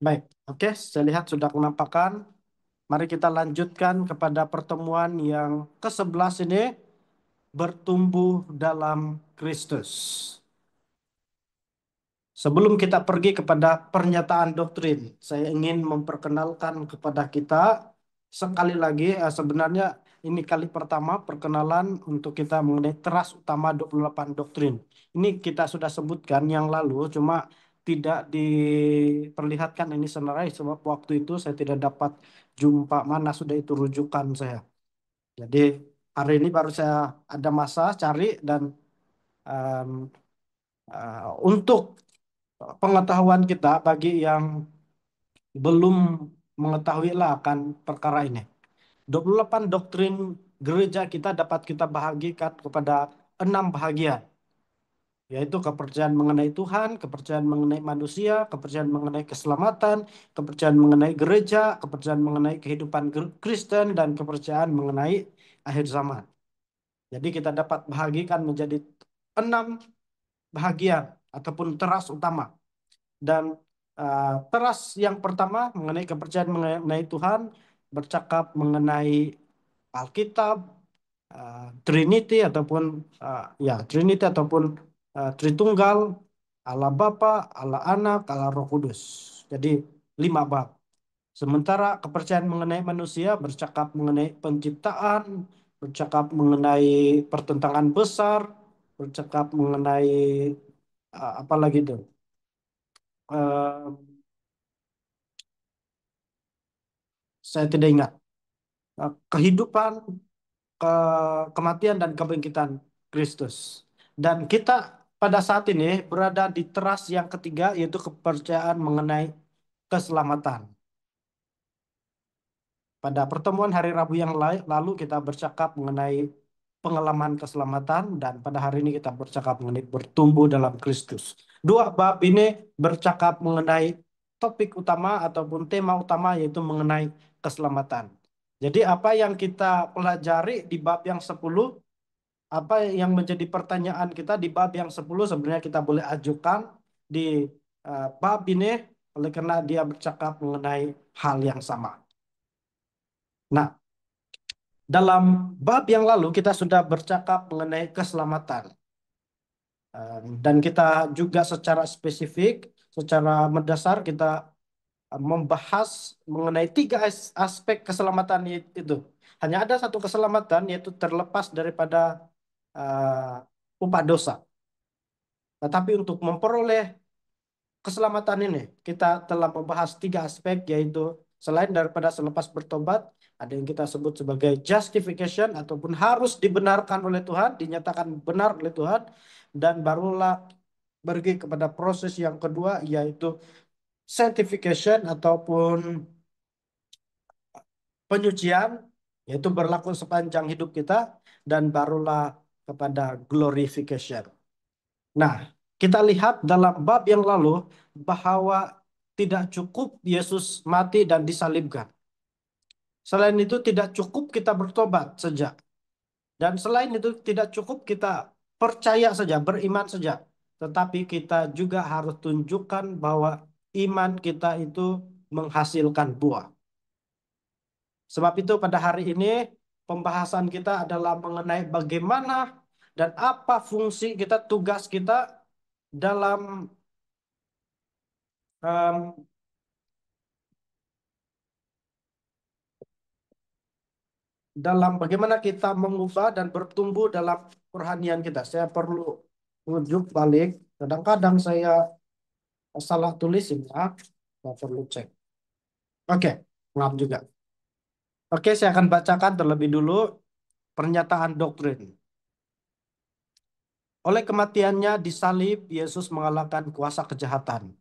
Baik, oke, saya lihat sudah kenampakan. Mari kita lanjutkan kepada pertemuan yang ke-11 ini, bertumbuh dalam Kristus. Sebelum kita pergi kepada pernyataan doktrin, saya ingin memperkenalkan kepada kita sekali lagi, sebenarnya ini kali pertama perkenalan untuk kita mengenai teras utama 28 doktrin. Ini kita sudah sebutkan yang lalu, cuma tidak diperlihatkan ini senarai sebab waktu itu saya tidak dapat jumpa mana sudah itu rujukan saya. Jadi hari ini baru saya ada masa cari dan em, untuk pengetahuan kita bagi yang belum mengetahui lah akan perkara ini. 28 doktrin gereja kita dapat kita bahagikan kepada 6 bahagian, yaitu kepercayaan mengenai Tuhan, kepercayaan mengenai manusia, kepercayaan mengenai keselamatan, kepercayaan mengenai gereja, kepercayaan mengenai kehidupan Kristen, dan kepercayaan mengenai akhir zaman. Jadi kita dapat bahagikan menjadi 6 bahagian ataupun teras utama. Dan teras yang pertama mengenai kepercayaan mengenai Tuhan bercakap mengenai Alkitab, Trinity ataupun ya Trinity ataupun Tritunggal, Allah Bapa, Allah Anak, Allah Roh Kudus. Jadi 5 bab. Sementara kepercayaan mengenai manusia bercakap mengenai penciptaan, bercakap mengenai pertentangan besar, bercakap mengenai apa lagi itu? Eh, saya tidak ingat. Kehidupan, kematian dan kebangkitan Kristus. Dan kita pada saat ini berada di teras yang ketiga yaitu kepercayaan mengenai keselamatan. Pada pertemuan hari Rabu yang lalu kita bercakap mengenai pengalaman keselamatan dan pada hari ini kita bercakap mengenai bertumbuh dalam Kristus. Dua bab ini bercakap mengenai topik utama ataupun tema utama yaitu mengenai keselamatan. Jadi apa yang kita pelajari di bab yang 10, apa yang menjadi pertanyaan kita di bab yang 10 sebenarnya kita boleh ajukan di bab ini oleh karena dia bercakap mengenai hal yang sama. Nah, dalam bab yang lalu kita sudah bercakap mengenai keselamatan. Dan kita juga secara spesifik, secara mendasar kita membahas mengenai 3 aspek keselamatan itu. Hanya ada satu keselamatan yaitu terlepas daripada upah dosa. Tetapi untuk memperoleh keselamatan ini, kita telah membahas 3 aspek yaitu selain daripada selepas bertobat, ada yang kita sebut sebagai justification ataupun harus dibenarkan oleh Tuhan, dinyatakan benar oleh Tuhan, dan barulah pergi kepada proses yang kedua yaitu sanctification ataupun penyucian, yaitu berlaku sepanjang hidup kita, dan barulah kepada glorification. Nah, kita lihat dalam bab yang lalu bahwa tidak cukup Yesus mati dan disalibkan. Selain itu tidak cukup kita bertobat saja. Dan selain itu tidak cukup kita percaya saja, beriman saja. Tetapi kita juga harus tunjukkan bahwa iman kita itu menghasilkan buah. Sebab itu pada hari ini pembahasan kita adalah mengenai bagaimana dan apa fungsi kita, tugas kita dalam em, dalam bagaimana kita mengubah dan bertumbuh dalam kerohanian kita. Saya perlu rujuk balik. Kadang-kadang saya salah tulis ini ya. Saya perlu cek. Oke, maaf juga. Oke, saya akan bacakan terlebih dulu pernyataan doktrin. Oleh kematiannya di salib, Yesus mengalahkan kuasa kejahatan.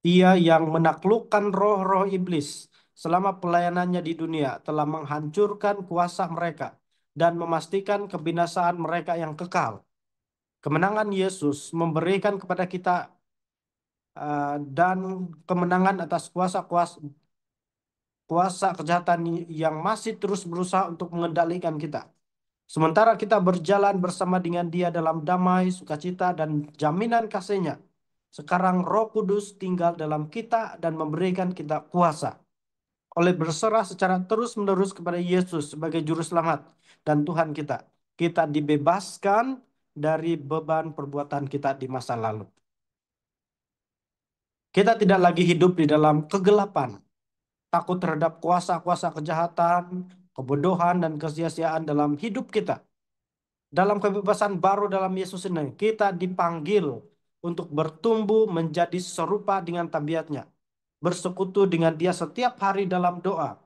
Ia yang menaklukkan roh-roh iblis selama pelayanannya di dunia telah menghancurkan kuasa mereka dan memastikan kebinasaan mereka yang kekal. Kemenangan Yesus memberikan kepada kita dan kemenangan atas kuasa-kuasa kuasa kejahatan yang masih terus berusaha untuk mengendalikan kita. Sementara kita berjalan bersama dengan Dia dalam damai, sukacita, dan jaminan kasih-Nya. Sekarang Roh Kudus tinggal dalam kita dan memberikan kita kuasa. Oleh berserah secara terus-menerus kepada Yesus sebagai juru selamat dan Tuhan kita, kita dibebaskan dari beban perbuatan kita di masa lalu. Kita tidak lagi hidup di dalam kegelapan, takut terhadap kuasa-kuasa kejahatan, kebodohan, dan kesia-siaan dalam hidup kita. Dalam kebebasan baru dalam Yesus ini, kita dipanggil untuk bertumbuh menjadi serupa dengan tabiatnya, bersekutu dengan Dia setiap hari dalam doa,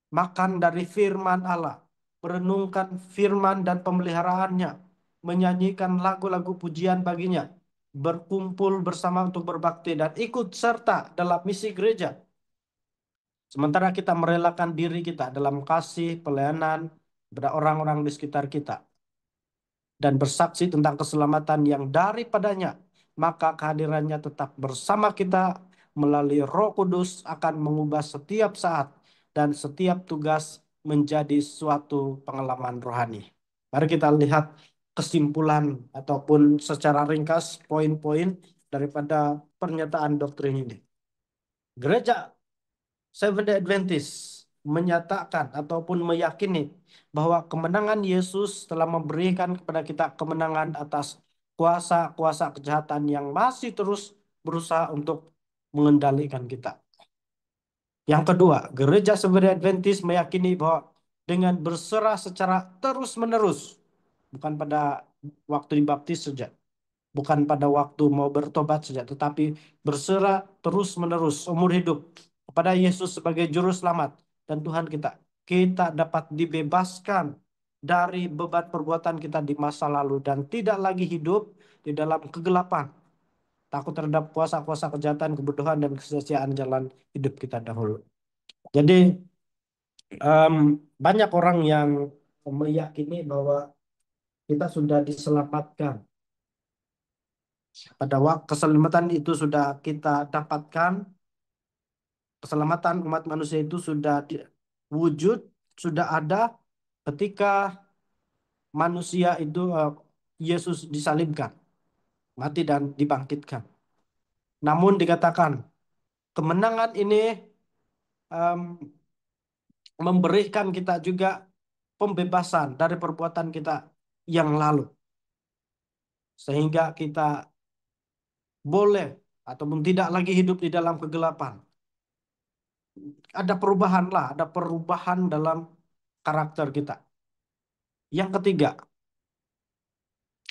makan dari firman Allah, merenungkan firman dan pemeliharaannya, menyanyikan lagu-lagu pujian baginya, berkumpul bersama untuk berbakti, dan ikut serta dalam misi gereja. Sementara kita merelakan diri kita dalam kasih pelayanan kepada orang-orang di sekitar kita dan bersaksi tentang keselamatan yang daripadanya, maka kehadirannya tetap bersama kita melalui Roh Kudus akan mengubah setiap saat dan setiap tugas menjadi suatu pengalaman rohani. Mari kita lihat kesimpulan ataupun secara ringkas poin-poin daripada pernyataan doktrin ini. Gereja Seventh-day Adventist menyatakan ataupun meyakini bahwa kemenangan Yesus telah memberikan kepada kita kemenangan atas kuasa-kuasa kejahatan yang masih terus berusaha untuk mengendalikan kita. Yang kedua, Gereja Seventh-day Adventist meyakini bahwa dengan berserah secara terus-menerus, bukan pada waktu dibaptis saja, bukan pada waktu mau bertobat saja, tetapi berserah terus-menerus umur hidup kepada Yesus sebagai juru selamat dan Tuhan kita. Kita dapat dibebaskan dari beban perbuatan kita di masa lalu dan tidak lagi hidup di dalam kegelapan, takut terhadap kuasa-kuasa kejahatan, kebodohan, dan kesia-siaan jalan hidup kita dahulu. Jadi em, banyak orang yang meyakini bahwa kita sudah diselamatkan. Pada waktu keselamatan itu sudah kita dapatkan, keselamatan umat manusia itu sudah wujud, sudah ada ketika manusia itu Yesus disalibkan, mati dan dibangkitkan. Namun dikatakan kemenangan ini em, memberikan kita juga pembebasan dari perbuatan kita yang lalu, sehingga kita boleh ataupun tidak lagi hidup di dalam kegelapan. Ada perubahan lah, ada perubahan dalam karakter kita. Yang ketiga,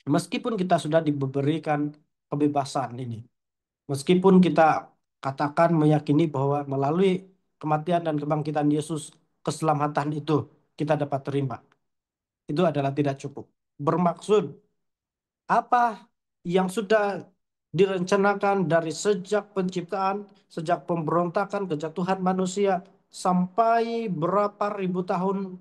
meskipun kita sudah diberikan kebebasan ini, meskipun kita katakan meyakini bahwa melalui kematian dan kebangkitan Yesus, keselamatan itu kita dapat terima. Itu adalah tidak cukup. Bermaksud apa yang sudah direncanakan dari sejak penciptaan, sejak pemberontakan, kejatuhan manusia, sampai berapa ribu tahun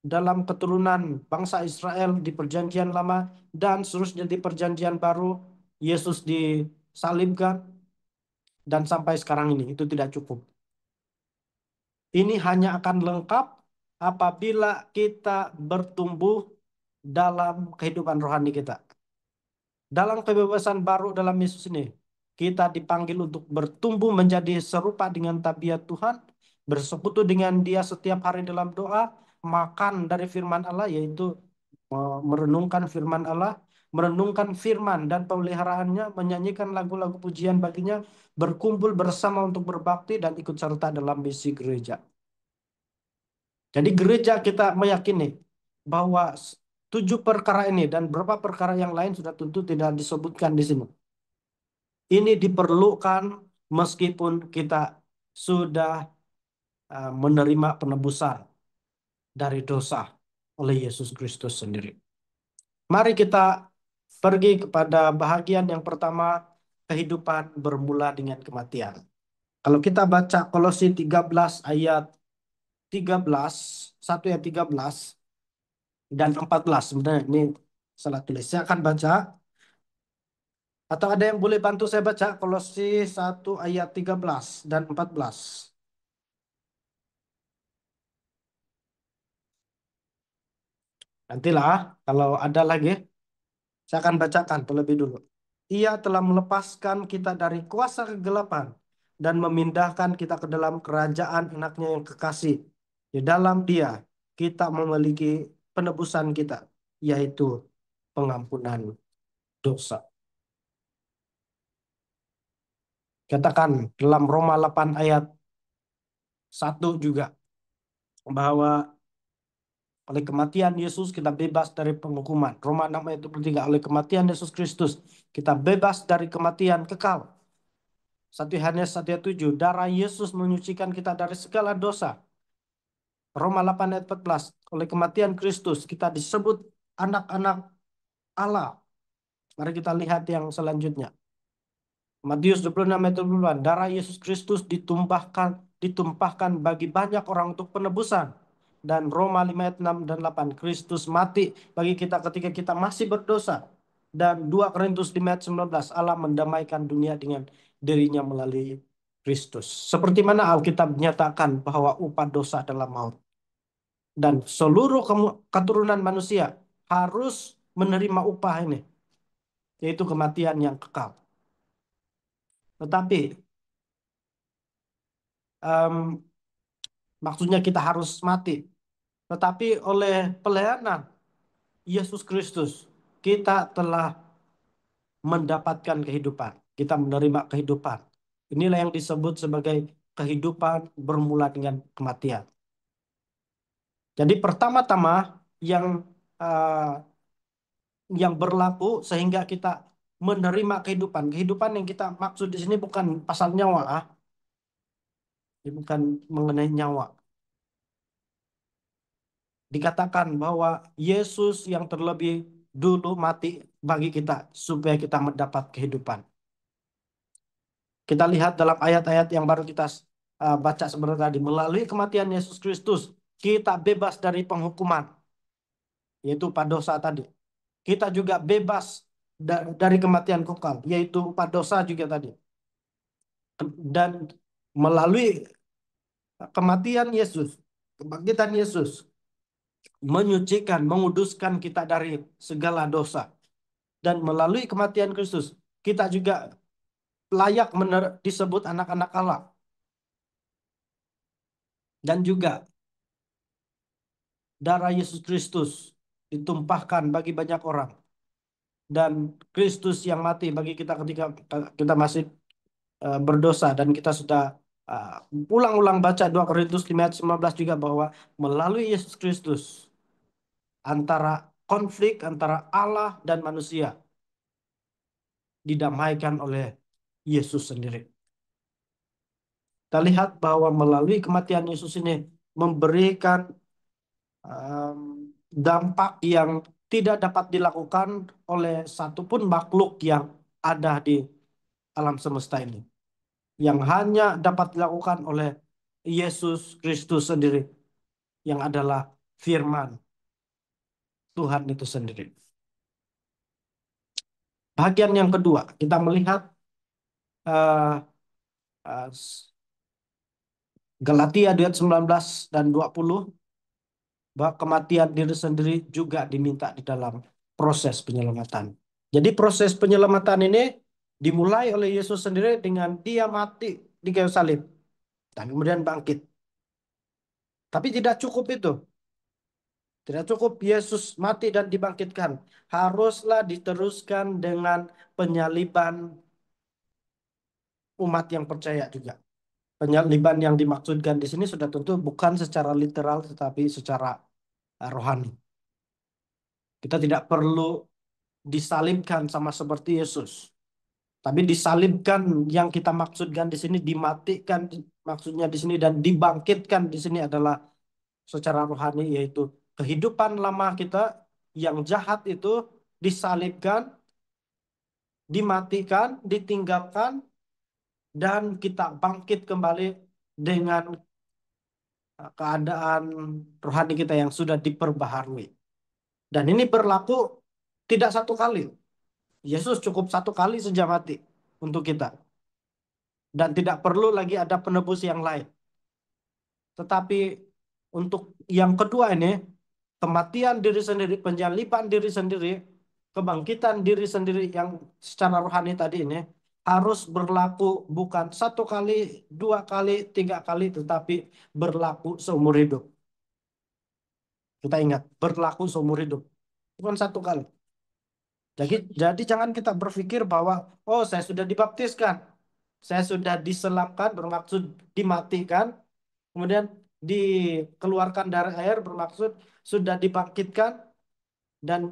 dalam keturunan bangsa Israel di Perjanjian Lama dan seterusnya di Perjanjian Baru, Yesus disalibkan dan sampai sekarang ini itu tidak cukup. Ini hanya akan lengkap apabila kita bertumbuh dalam kehidupan rohani kita. Dalam kebebasan baru dalam Yesus ini, kita dipanggil untuk bertumbuh menjadi serupa dengan tabiat Tuhan, bersekutu dengan Dia setiap hari dalam doa, makan dari firman Allah, yaitu merenungkan firman Allah, merenungkan firman dan pemeliharaannya, menyanyikan lagu-lagu pujian baginya, berkumpul bersama untuk berbakti dan ikut serta dalam misi gereja. Jadi gereja kita meyakini bahwa 7 perkara ini dan beberapa perkara yang lain sudah tentu tidak disebutkan di sini. Ini diperlukan meskipun kita sudah menerima penebusan dari dosa oleh Yesus Kristus sendiri. Mari kita pergi kepada bahagian yang pertama, kehidupan bermula dengan kematian. Kalau kita baca Kolose 13 ayat 13, 1 ayat 13 dan 14, sebenarnya ini salah tulis. Saya akan baca, atau ada yang boleh bantu saya baca Kolose 1 ayat 13 dan 14. Nantilah kalau ada lagi, saya akan bacakan terlebih dulu. Ia telah melepaskan kita dari kuasa kegelapan dan memindahkan kita ke dalam kerajaan anaknya yang kekasih. Di dalam Dia kita memiliki penebusan kita, yaitu pengampunan dosa. Katakan dalam Roma 8 ayat 1 juga bahwa oleh kematian Yesus kita bebas dari penghukuman. Roma 6 ayat 23, oleh kematian Yesus Kristus kita bebas dari kematian kekal. 1 Yohanes 1 ayat 7, darah Yesus menyucikan kita dari segala dosa. Roma 8 ayat 14, oleh kematian Kristus kita disebut anak-anak Allah. Mari kita lihat yang selanjutnya. Matius 26 ayat 28, darah Yesus Kristus ditumpahkan bagi banyak orang untuk penebusan. Dan Roma 5 ayat 6 dan 8, Kristus mati bagi kita ketika kita masih berdosa. Dan 2 Korintus 5 ayat 19, Allah mendamaikan dunia dengan dirinya melalui Kristus. Seperti mana Alkitab menyatakan bahwa upah dosa adalah maut. Dan seluruh keturunan manusia harus menerima upah ini, yaitu kematian yang kekal. Tetapi em, maksudnya kita harus mati. Tetapi oleh pelayanan Yesus Kristus, kita telah mendapatkan kehidupan. Kita menerima kehidupan. Inilah yang disebut sebagai kehidupan bermula dengan kematian. Jadi pertama-tama yang eh, yang berlaku sehingga kita menerima kehidupan. Kehidupan yang kita maksud di sini bukan pasal nyawa, bukan mengenai nyawa. Dikatakan bahwa Yesus yang terlebih dulu mati bagi kita supaya kita mendapat kehidupan. Kita lihat dalam ayat-ayat yang baru kita baca sebentar tadi, melalui kematian Yesus Kristus kita bebas dari penghukuman, yaitu pada dosa tadi. Kita juga bebas dari kematian kekal, yaitu pada dosa juga tadi. Dan melalui kematian Yesus, kebangkitan Yesus menyucikan, menguduskan kita dari segala dosa. Dan melalui kematian Kristus, kita juga layak disebut anak-anak Allah. Dan juga darah Yesus Kristus ditumpahkan bagi banyak orang. Dan Kristus yang mati bagi kita ketika kita masih berdosa. Dan kita sudah ulang-ulang baca 2 Korintus 5 ayat 19 juga bahwa melalui Yesus Kristus antara konflik antara Allah dan manusia didamaikan oleh Yesus sendiri. Kita lihat bahwa melalui kematian Yesus ini memberikan em, dampak yang tidak dapat dilakukan oleh satupun makhluk yang ada di alam semesta ini. Yang hanya dapat dilakukan oleh Yesus Kristus sendiri, yang adalah firman Tuhan itu sendiri. Bagian yang kedua, kita melihat eh, eh, Galatia 2 ayat 19 dan 20, bahwa kematian diri sendiri juga diminta di dalam proses penyelamatan. Jadi proses penyelamatan ini dimulai oleh Yesus sendiri dengan dia mati di kayu salib dan kemudian bangkit. Tapi tidak cukup itu. Tidak cukup Yesus mati dan dibangkitkan. Haruslah diteruskan dengan penyaliban umat yang percaya juga. Penyaliban yang dimaksudkan di sini sudah tentu bukan secara literal tetapi secara rohani. Kita tidak perlu disalibkan sama seperti Yesus. Tapi disalibkan yang kita maksudkan di sini, dimatikan maksudnya di sini, dan dibangkitkan di sini adalah secara rohani, yaitu kehidupan lama kita yang jahat itu disalibkan, dimatikan, ditinggalkan, dan kita bangkit kembali dengan keadaan rohani kita yang sudah diperbaharui. Dan ini berlaku tidak satu kali. Yesus cukup satu kali saja mati untuk kita. Dan tidak perlu lagi ada penebus yang lain. Tetapi untuk yang kedua ini, kematian diri sendiri, penyaliban diri sendiri, kebangkitan diri sendiri yang secara rohani tadi ini harus berlaku bukan satu kali, dua kali, tiga kali, tetapi berlaku seumur hidup. Kita ingat, berlaku seumur hidup. Bukan satu kali. Jadi jangan kita berpikir bahwa, oh saya sudah dibaptiskan, saya sudah diselamkan bermaksud dimatikan, kemudian dikeluarkan dari air bermaksud sudah dibangkitkan dan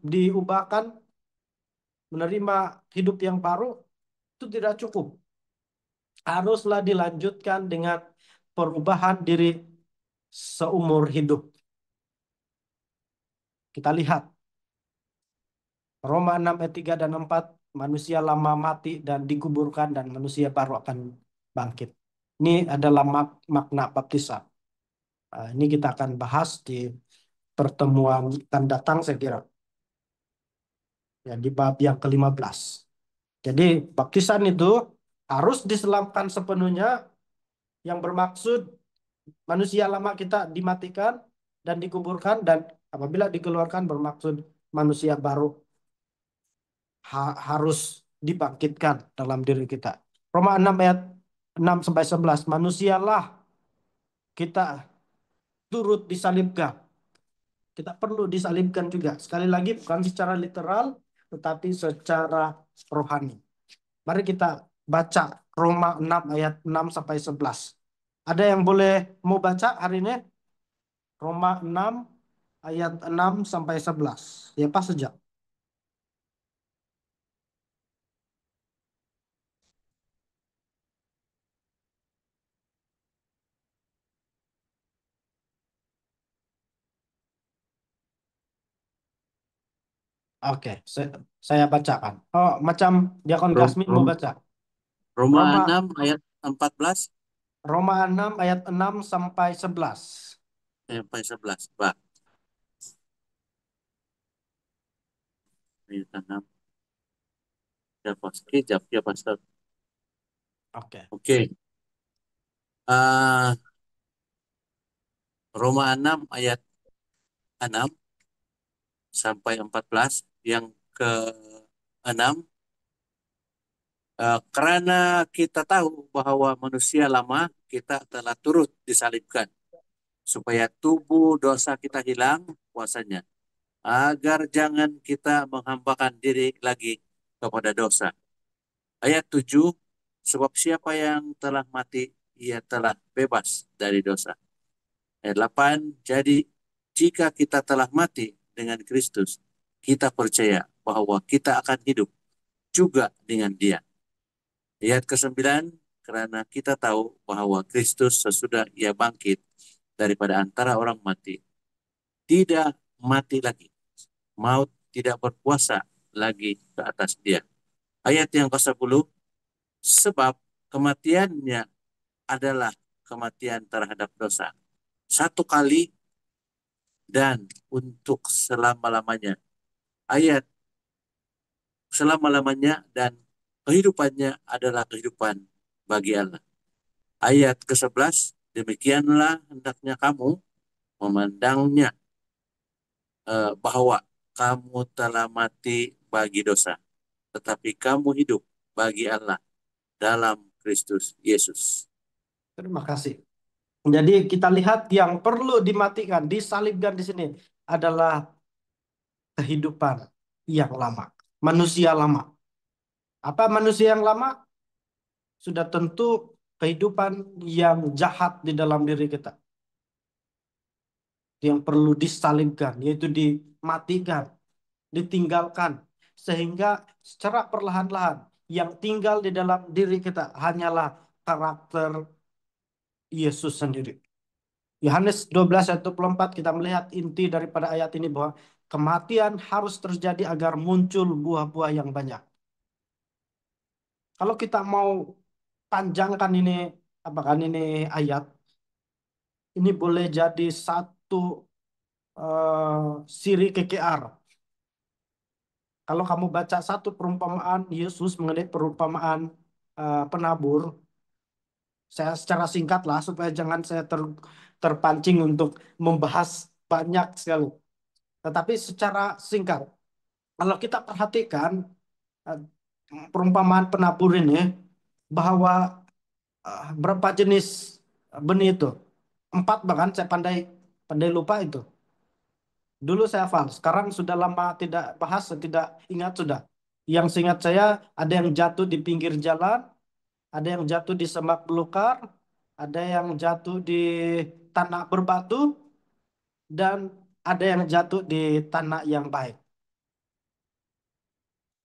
diubahkan, menerima hidup yang baru, itu tidak cukup. Haruslah dilanjutkan dengan perubahan diri seumur hidup. Kita lihat Roma 6 ayat 3 dan 4, manusia lama mati dan dikuburkan dan manusia baru akan bangkit. Ini adalah makna baptisan. Ini kita akan bahas di pertemuan akan datang saya kira. Ya, di bab yang ke-15. Jadi baptisan itu harus diselamkan sepenuhnya, yang bermaksud manusia lama kita dimatikan dan dikuburkan, dan apabila dikeluarkan bermaksud manusia baru harus dibangkitkan dalam diri kita. Roma 6 ayat 6 sampai 11, manusialah kita turut disalibkan. Kita perlu disalibkan juga. Sekali lagi bukan secara literal tetapi secara rohani. Mari kita baca Roma 6 ayat 6 sampai 11. Ada yang boleh mau baca hari ini? Roma 6 ayat 6 sampai 11. Ya, pas saja. Oke, saya bacakan. Oh, macam Diakon Rom, Gasmin mau Rom, baca. Roma Roma 6 ayat 14 Roma 6 ayat 6 sampai 11. sampai 11. Pak, ayat 6. Ya, Pak. Kejap, ya, Pastor. Oke. Oke. Ah, Roma 6 ayat 6 sampai 14. Yang ke-6, karena kita tahu bahwa manusia lama kita telah turut disalibkan supaya tubuh dosa kita hilang kuasanya, agar jangan kita menghambakan diri lagi kepada dosa. Ayat 7, sebab siapa yang telah mati, ia telah bebas dari dosa. Ayat 8, jadi jika kita telah mati dengan Kristus, kita percaya bahwa kita akan hidup juga dengan Dia. Ayat ke-9, karena kita tahu bahwa Kristus sesudah ia bangkit daripada antara orang mati, tidak mati lagi. Maut tidak berkuasa lagi ke atas dia. Ayat yang ke-10, sebab kematiannya adalah kematian terhadap dosa. Satu kali dan untuk selama-lamanya. Ayat selama-lamanya dan kehidupannya adalah kehidupan bagi Allah. Ayat ke-11, demikianlah hendaknya kamu memandangnya, bahwa kamu telah mati bagi dosa, tetapi kamu hidup bagi Allah dalam Kristus Yesus. Terima kasih. Jadi kita lihat yang perlu dimatikan, disalibkan di sini adalah kehidupan yang lama, manusia lama. Apa manusia yang lama? Sudah tentu kehidupan yang jahat di dalam diri kita, yang perlu disalibkan, yaitu dimatikan, ditinggalkan, sehingga secara perlahan-lahan yang tinggal di dalam diri kita hanyalah karakter Yesus sendiri. Yohanes 12 ayat 24 kita melihat inti daripada ayat ini bahwa kematian harus terjadi agar muncul buah-buah yang banyak. Kalau kita mau panjangkan ini apa kan ini ayat, ini boleh jadi satu siri KKR. Kalau kamu baca satu perumpamaan Yesus mengenai perumpamaan penabur, saya secara singkat lah supaya jangan saya terpancing untuk membahas banyak sekali. Tetapi secara singkat, Kalau kita perhatikan eh, perumpamaan penabur ini, bahwa berapa jenis benih itu? Empat, bahkan saya pandai pandai lupa itu. Dulu saya hafal, sekarang sudah lama tidak bahas, saya tidak ingat sudah. Yang seingat saya, ada yang jatuh di pinggir jalan, ada yang jatuh di semak belukar, ada yang jatuh di tanah berbatu, dan ada yang jatuh di tanah yang baik.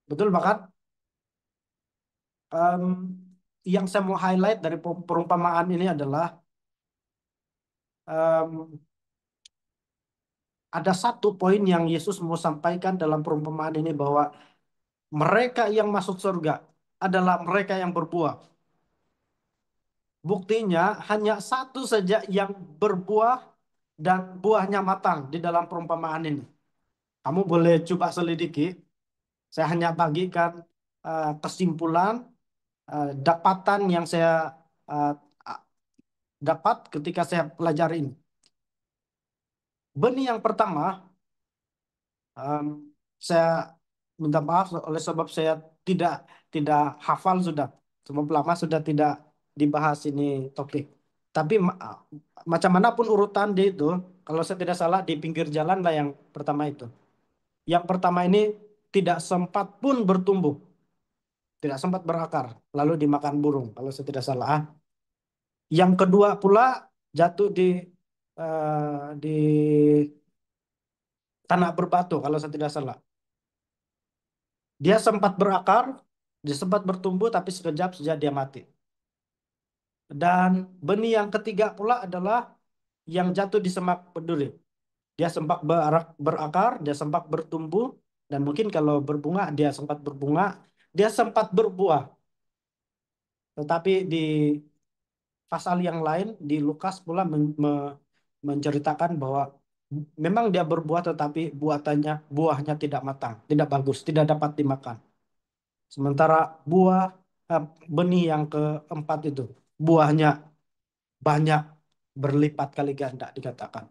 Betul, bahkan em, yang saya mau highlight dari perumpamaan ini adalah em, ada satu poin yang Yesus mau sampaikan dalam perumpamaan ini, bahwa mereka yang masuk surga adalah mereka yang berbuah. Buktinya hanya satu saja yang berbuah dan buahnya matang di dalam perumpamaan ini. Kamu boleh coba selidiki. Saya hanya bagikan kesimpulan, dapatan yang saya eh, dapat ketika saya pelajari ini. Benih yang pertama, em, saya minta maaf oleh sebab saya tidak tidak hafal sudah. Sebab lama sudah tidak dibahas ini topik. Tapi macam manapun urutan dia itu, kalau saya tidak salah di pinggir jalan lah yang pertama itu. Yang pertama ini tidak sempat pun bertumbuh, tidak sempat berakar, lalu dimakan burung kalau saya tidak salah. Yang kedua pula jatuh di tanah berbatu kalau saya tidak salah. Dia sempat berakar, dia sempat bertumbuh, tapi sekejap saja dia mati. Dan benih yang ketiga pula adalah yang jatuh di semak berduri. Dia sempat berakar, dia sempat bertumbuh, dan mungkin kalau berbunga, dia sempat berbunga, dia sempat berbuah. Tetapi di pasal yang lain, di Lukas pula menceritakan bahwa memang dia berbuah, tetapi buahnya tidak matang, tidak bagus, tidak dapat dimakan. Sementara buah eh, benih yang keempat itu, buahnya banyak, berlipat kali ganda dikatakan.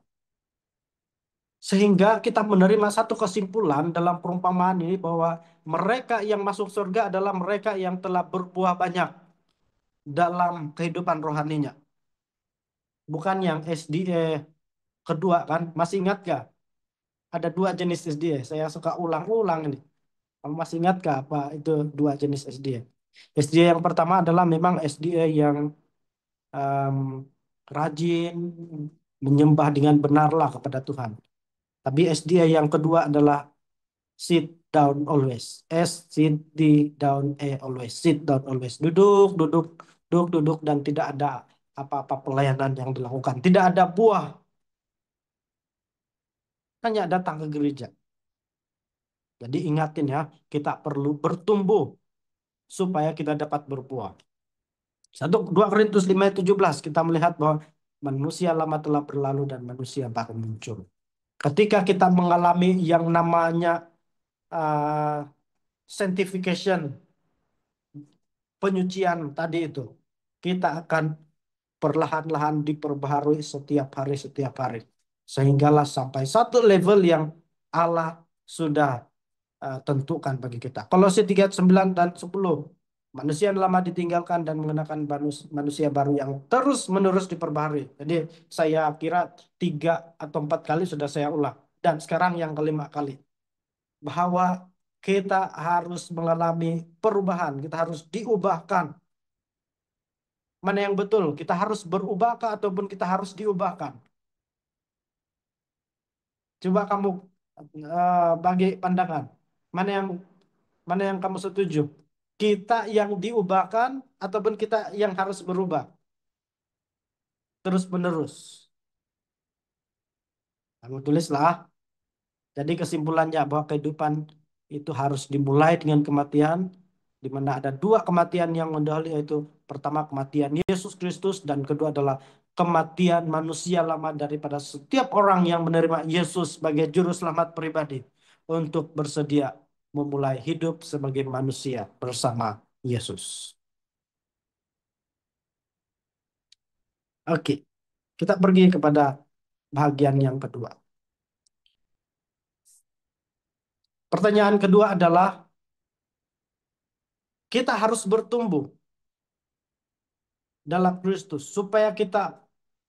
Sehingga kita menerima satu kesimpulan dalam perumpamaan ini, bahwa mereka yang masuk surga adalah mereka yang telah berbuah banyak dalam kehidupan rohaninya. Bukan yang SDA kedua kan? Masih ingat gak? Ada dua jenis SDA. Saya suka ulang-ulang ini. Kamu masih ingat gak apa itu dua jenis SDA? SDA yang pertama adalah memang SDA yang em, rajin menyembah dengan benarlah kepada Tuhan. Tapi SDA yang kedua adalah sit down always. Sit down, always. Sit down always. Duduk, duduk, duduk, duduk, dan tidak ada apa-apa pelayanan yang dilakukan. Tidak ada buah, hanya datang ke gereja. Jadi ingatin ya, kita perlu bertumbuh supaya kita dapat berbuah. 1 2 Korintus 5 ayat 17 kita melihat bahwa manusia lama telah berlalu dan manusia baru muncul. Ketika kita mengalami yang namanya uh, sanctification, penyucian tadi itu, kita akan perlahan-lahan diperbaharui setiap hari. Sehinggalah sampai satu level yang Allah sudah tentukan bagi kita. Kolose 3 ayat 9 dan 10. Manusia yang lama ditinggalkan dan mengenakan manusia baru yang terus-menerus diperbaharui. Jadi saya kira 3 atau 4 kali sudah saya ulang. Dan sekarang yang kelima kali. Bahwa kita harus mengalami perubahan. Kita harus diubahkan. Mana yang betul? Kita harus berubahkah ataupun kita harus diubahkan? Coba kamu bagi pandangan. Mana yang Mana yang kamu setuju? Kita yang diubahkan ataupun kita yang harus berubah terus-menerus? Kamu tulislah. Jadi kesimpulannya bahwa kehidupan itu harus dimulai dengan kematian, di mana ada dua kematian yang mendahului, yaitu pertama kematian Yesus Kristus dan kedua adalah kematian manusia lama daripada setiap orang yang menerima Yesus sebagai juru selamat pribadi untuk bersedia memulai hidup sebagai manusia bersama Yesus. Oke, kita pergi kepada bagian yang kedua. Pertanyaan kedua adalah kita harus bertumbuh dalam Kristus supaya kita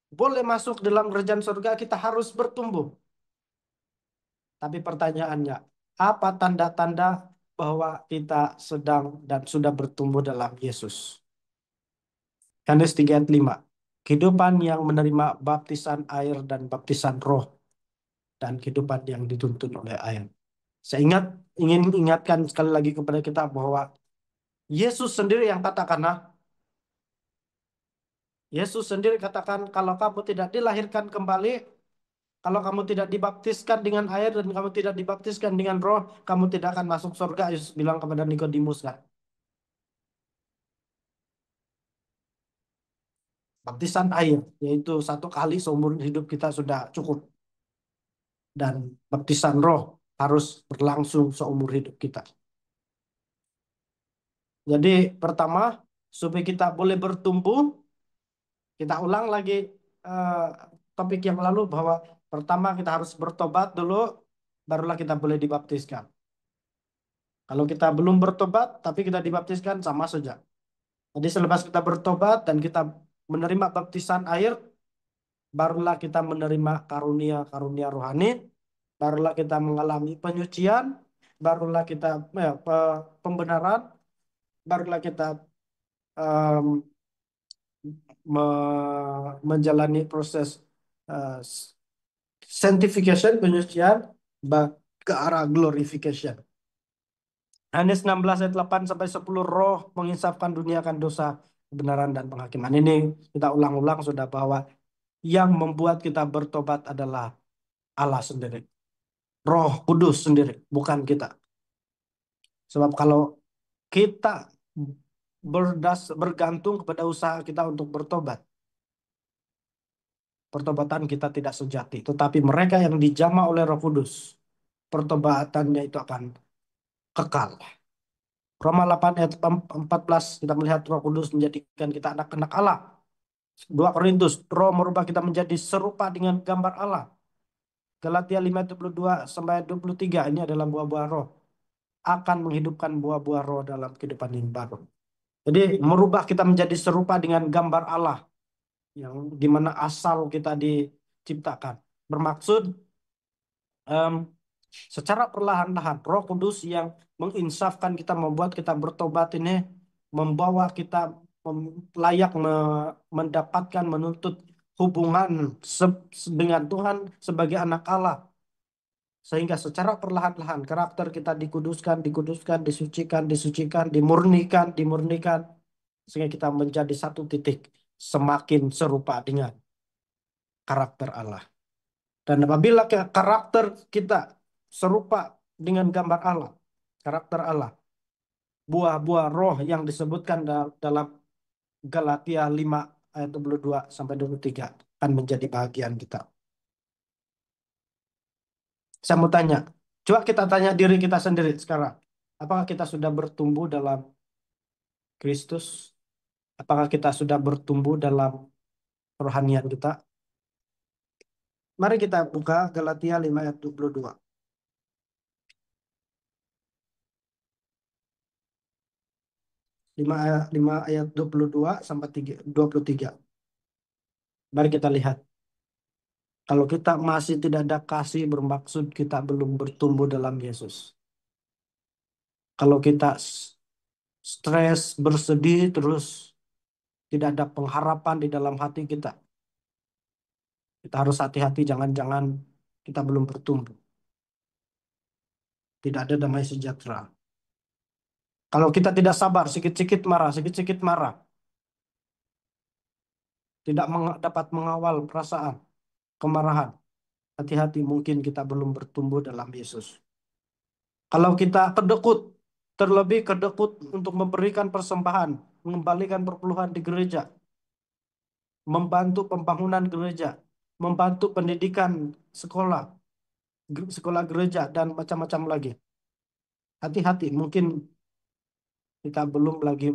boleh masuk dalam kerajaan surga, kita harus bertumbuh. Tapi pertanyaannya, apa tanda-tanda bahwa kita sedang dan sudah bertumbuh dalam Yesus? Yohanes 3 ayat 5. Kehidupan yang menerima baptisan air dan baptisan roh dan kehidupan yang dituntun oleh air. Saya ingin ingatkan sekali lagi kepada kita bahwa Yesus sendiri yang katakan, nah, Yesus sendiri katakan kalau kamu tidak dilahirkan kembali, kalau kamu tidak dibaptiskan dengan air dan kamu tidak dibaptiskan dengan roh, kamu tidak akan masuk surga. Yesus bilang kepada Nikodemus kan. Baptisan air, yaitu satu kali seumur hidup kita sudah cukup. Dan baptisan roh harus berlangsung seumur hidup kita. Jadi pertama, supaya kita boleh bertumbuh, kita ulang lagi eh, topik yang lalu bahwa pertama kita harus bertobat dulu, barulah kita boleh dibaptiskan. Kalau kita belum bertobat, tapi kita dibaptiskan sama saja. Jadi selepas kita bertobat dan kita menerima baptisan air, barulah kita menerima karunia-karunia rohani, barulah kita mengalami penyucian, barulah kita pembenaran, barulah kita em, menjalani proses eh, sanctification, penyucian, ke arah glorification. Yohanes 16 ayat 8 sampai 10, roh menginsafkan dunia akan dosa, kebenaran dan penghakiman. Ini kita ulang-ulang sudah bahwa yang membuat kita bertobat adalah Allah sendiri. Roh Kudus sendiri, bukan kita. Sebab kalau kita bergantung kepada usaha kita untuk bertobat, pertobatan kita tidak sejati. Tetapi mereka yang dijamah oleh Roh Kudus, pertobatannya itu akan kekal. Roma 8 ayat 14 kita melihat Roh Kudus menjadikan kita anak-anak Allah. 2 Korintus, Roh merubah kita menjadi serupa dengan gambar Allah. Galatia 5:22 sampai 23, ini adalah buah-buah roh. Akan menghidupkan buah-buah roh dalam kehidupan yang baru. Jadi merubah kita menjadi serupa dengan gambar Allah yang dimana asal kita diciptakan. Bermaksud em, secara perlahan-lahan Roh Kudus yang menginsafkan kita, membuat kita bertobat ini, membawa kita layak mendapatkan, menuntut hubungan dengan Tuhan sebagai anak Allah. Sehingga secara perlahan-lahan karakter kita dikuduskan, dikuduskan, disucikan, disucikan, dimurnikan, dimurnikan. Sehingga kita menjadi satu titik semakin serupa dengan karakter Allah. Dan apabila karakter kita serupa dengan gambar Allah, karakter Allah, buah-buah roh yang disebutkan dalam Galatia 5 ayat 22 sampai 23 akan menjadi bahagian kita. Saya mau tanya, coba kita tanya diri kita sendiri sekarang. Apakah kita sudah bertumbuh dalam Kristus? Apakah kita sudah bertumbuh dalam kerohanian kita? Mari kita buka Galatia 5 ayat 22. 5 ayat 22 sampai 23. Mari kita lihat. Kalau kita masih tidak ada kasih, bermaksud kita belum bertumbuh dalam Yesus. Kalau kita stres, bersedih, terus tidak ada pengharapan di dalam hati kita, kita harus hati-hati, jangan-jangan kita belum bertumbuh. Tidak ada damai sejahtera. Kalau kita tidak sabar, sikit-sikit marah, tidak dapat mengawal perasaan, kemarahan, hati-hati, mungkin kita belum bertumbuh dalam Yesus. Kalau kita kedekut, terlebih kedekut untuk memberikan persembahan, mengembalikan perpuluhan di gereja, membantu pembangunan gereja, membantu pendidikan sekolah, sekolah gereja, dan macam-macam lagi. Hati-hati, mungkin kita belum lagi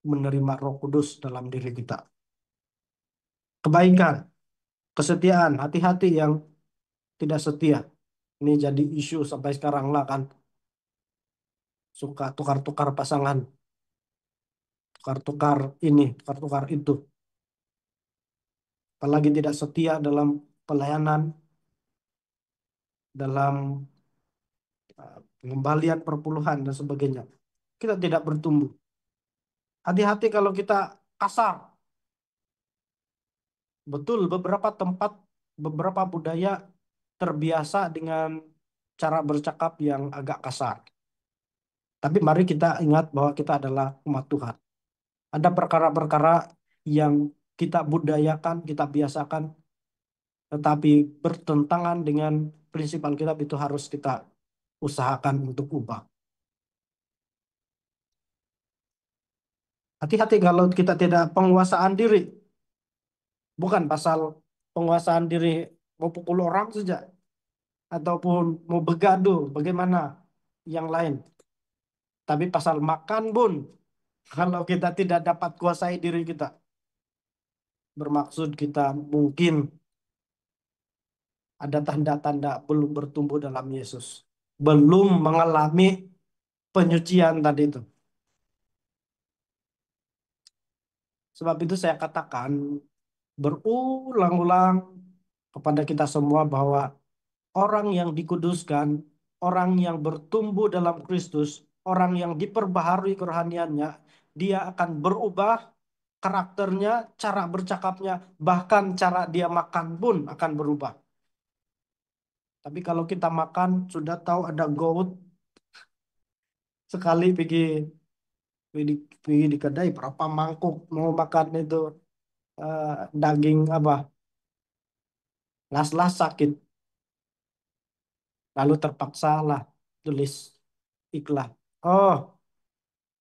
menerima Roh Kudus dalam diri kita. Kebaikan, kesetiaan, hati-hati yang tidak setia. Ini jadi isu sampai sekarang lah kan. suka tukar-tukar pasangan, tukar-tukar ini, tukar-tukar itu. Apalagi tidak setia dalam pelayanan, dalam pengembalian perpuluhan dan sebagainya. Kita tidak bertumbuh. Hati-hati kalau kita kasar. Betul, beberapa tempat, beberapa budaya terbiasa dengan cara bercakap yang agak kasar. Tapi mari kita ingat bahwa kita adalah umat Tuhan. Ada perkara-perkara yang kita budayakan, kita biasakan, tetapi bertentangan dengan prinsip Alkitab itu harus kita usahakan untuk ubah. Hati-hati kalau kita tidak penguasaan diri, bukan pasal penguasaan diri mau pukul orang saja, ataupun mau begaduh, bagaimana yang lain. Tapi pasal makan pun, kalau kita tidak dapat kuasai diri kita, bermaksud kita mungkin ada tanda-tanda belum bertumbuh dalam Yesus. Belum mengalami penyucian tadi itu. Sebab itu saya katakan berulang-ulang kepada kita semua bahwa orang yang dikuduskan, orang yang bertumbuh dalam Kristus, orang yang diperbaharui kerohaniannya, dia akan berubah karakternya, cara bercakapnya, bahkan cara dia makan pun akan berubah. Tapi kalau kita makan, sudah tahu ada gout, sekali pergi di kedai, berapa mangkuk mau makan itu eh, daging apa, las-las sakit. Lalu terpaksa lah tulis iklan. Oh,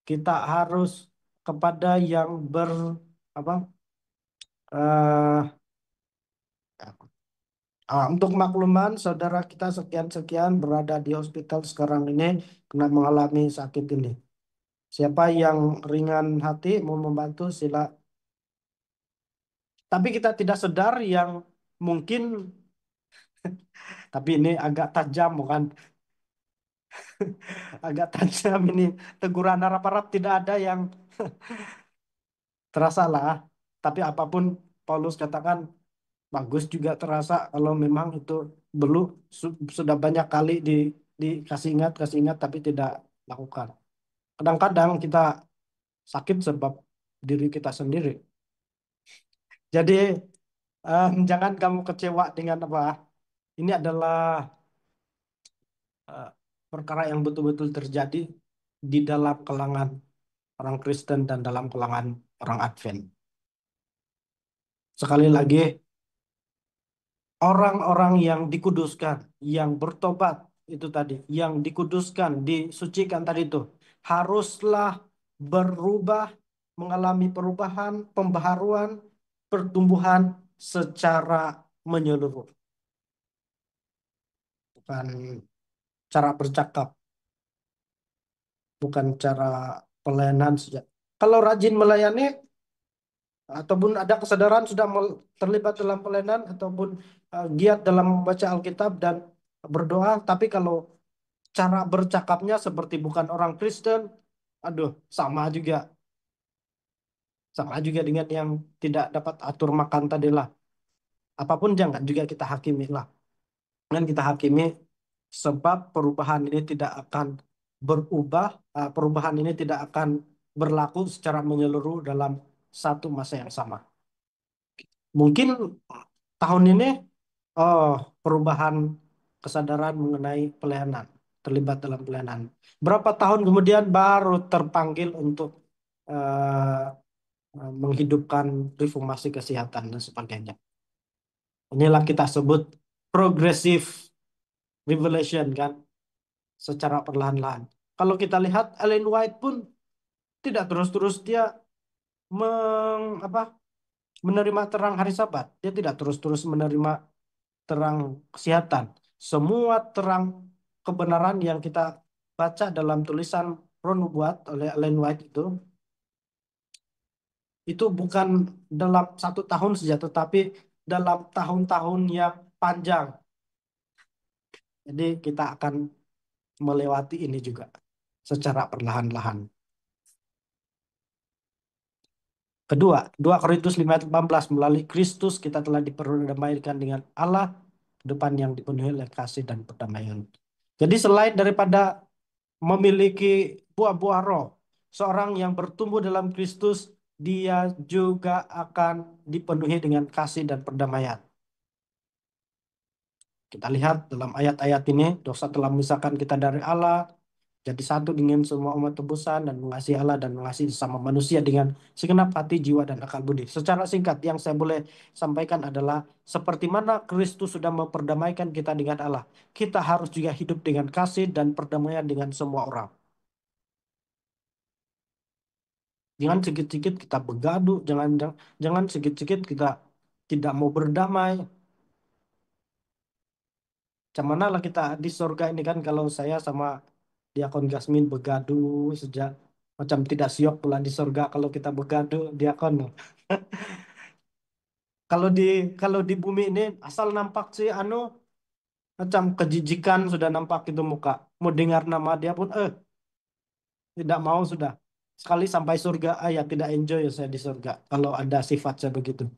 kita harus kepada yang apa eh untuk makluman saudara kita sekian-sekian berada di hospital sekarang ini kena mengalami sakit ini. Siapa yang ringan hati mau membantu sila. Tapi kita tidak sedar yang mungkin, tapi ini agak tajam bukan? Agak tajam ini teguran harap-harap tidak ada yang terasa lah. Tapi apapun Paulus katakan bagus juga terasa kalau memang itu belum sudah banyak kali kasih ingat tapi tidak lakukan. Kadang-kadang kita sakit sebab diri kita sendiri. Jadi jangan kamu kecewa dengan apa. Ini adalah eh, perkara yang betul-betul terjadi di dalam kalangan orang Kristen dan dalam kalangan orang Advent. Sekali lagi, orang-orang yang dikuduskan, yang bertobat itu tadi, yang dikuduskan, disucikan tadi itu, haruslah berubah, mengalami perubahan, pembaharuan, pertumbuhan secara menyeluruh. Bukan cara bercakap, bukan cara pelayanan saja. Kalau rajin melayani, ataupun ada kesadaran sudah terlibat dalam pelayanan, ataupun giat dalam membaca Alkitab dan berdoa, tapi kalau cara bercakapnya seperti bukan orang Kristen, aduh, sama juga dengan yang tidak dapat atur makan tadi lah. Apapun jangan juga kita hakimi lah. Dan kita hakimi sebab perubahan ini tidak akan berubah, perubahan ini tidak akan berlaku secara menyeluruh dalam satu masa yang sama. Mungkin tahun ini, oh, perubahan kesadaran mengenai pelayanan, terlibat dalam pelayanan. Berapa tahun kemudian baru terpanggil untuk menghidupkan reformasi kesehatan dan sebagainya. Inilah kita sebut progressive revelation kan, secara perlahan-lahan. Kalau kita lihat Ellen White pun tidak terus-terus dia apa, menerima terang hari Sabat. Dia tidak terus-terus menerima terang kesehatan. Semua terang kebenaran yang kita baca dalam tulisan Ron buat oleh Ellen White itu bukan dalam 1 tahun saja, tetapi dalam tahun-tahun yang panjang. Jadi kita akan melewati ini juga. secara perlahan-lahan. Kedua, 2 Korintus 5 ayat 18, melalui Kristus kita telah diperdamaikan dengan Allah, kehidupan yang dipenuhi oleh kasih dan perdamaian. Jadi selain daripada memiliki buah-buah roh, seorang yang bertumbuh dalam Kristus, dia juga akan dipenuhi dengan kasih dan perdamaian. Kita lihat dalam ayat-ayat ini, dosa telah memisahkan kita dari Allah, jadi satu dengan semua umat tebusan, dan mengasihi Allah dan mengasihi sesama manusia dengan segenap hati, jiwa, dan akal budi. Secara singkat, yang saya boleh sampaikan adalah seperti mana Kristus sudah memperdamaikan kita dengan Allah, kita harus juga hidup dengan kasih dan perdamaian dengan semua orang. Jangan sedikit-sedikit kita bergaduh, jangan jangan sedikit-sedikit kita tidak mau berdamai. Macam mana lah kita di surga ini kan, kalau saya sama Diakon Gasmin begaduh sejak macam tidak siok pula di surga kalau kita begaduh, Diakon. Kalau di kalau di bumi ini asal nampak sih anu macam kejijikan sudah nampak itu muka. Mau dengar nama dia pun tidak mau sudah. Sekali sampai surga, ya tidak enjoy ya saya di surga. Kalau ada sifat saya begitu.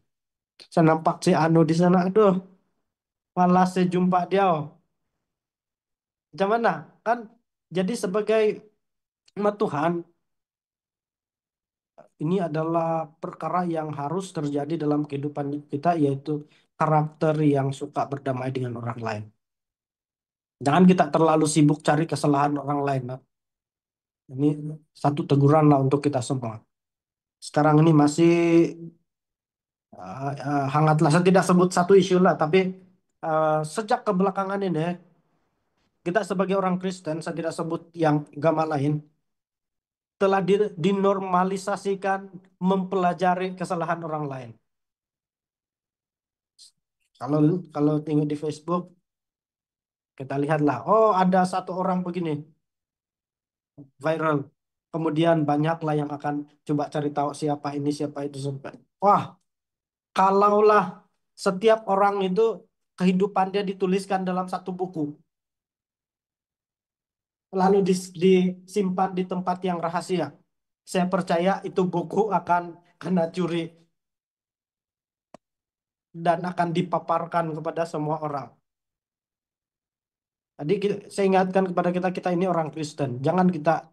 Saya nampak si anu di sana, aduh, malah saya jumpa dia. Macam mana? Kan jadi sebagai umat Tuhan, ini adalah perkara yang harus terjadi dalam kehidupan kita, yaitu karakter yang suka berdamai dengan orang lain. Jangan kita terlalu sibuk cari kesalahan orang lain. Nah. Ini satu teguran lah untuk kita semua. Sekarang ini masih hangatlah. Saya tidak sebut satu isu lah, tapi sejak kebelakangan ini, kita sebagai orang Kristen, saya tidak sebut yang agama lain, telah dinormalisasikan mempelajari kesalahan orang lain. Kalau kalau tengok di Facebook, kita lihatlah, oh ada satu orang begini, viral. Kemudian banyaklah yang akan coba cari tahu siapa ini, siapa itu. Wah, kalaulah setiap orang itu kehidupan dia dituliskan dalam satu buku, lalu disimpan di tempat yang rahasia, saya percaya itu buku akan kena curi dan akan dipaparkan kepada semua orang. Jadi saya ingatkan kepada kita, kita ini orang Kristen. Jangan kita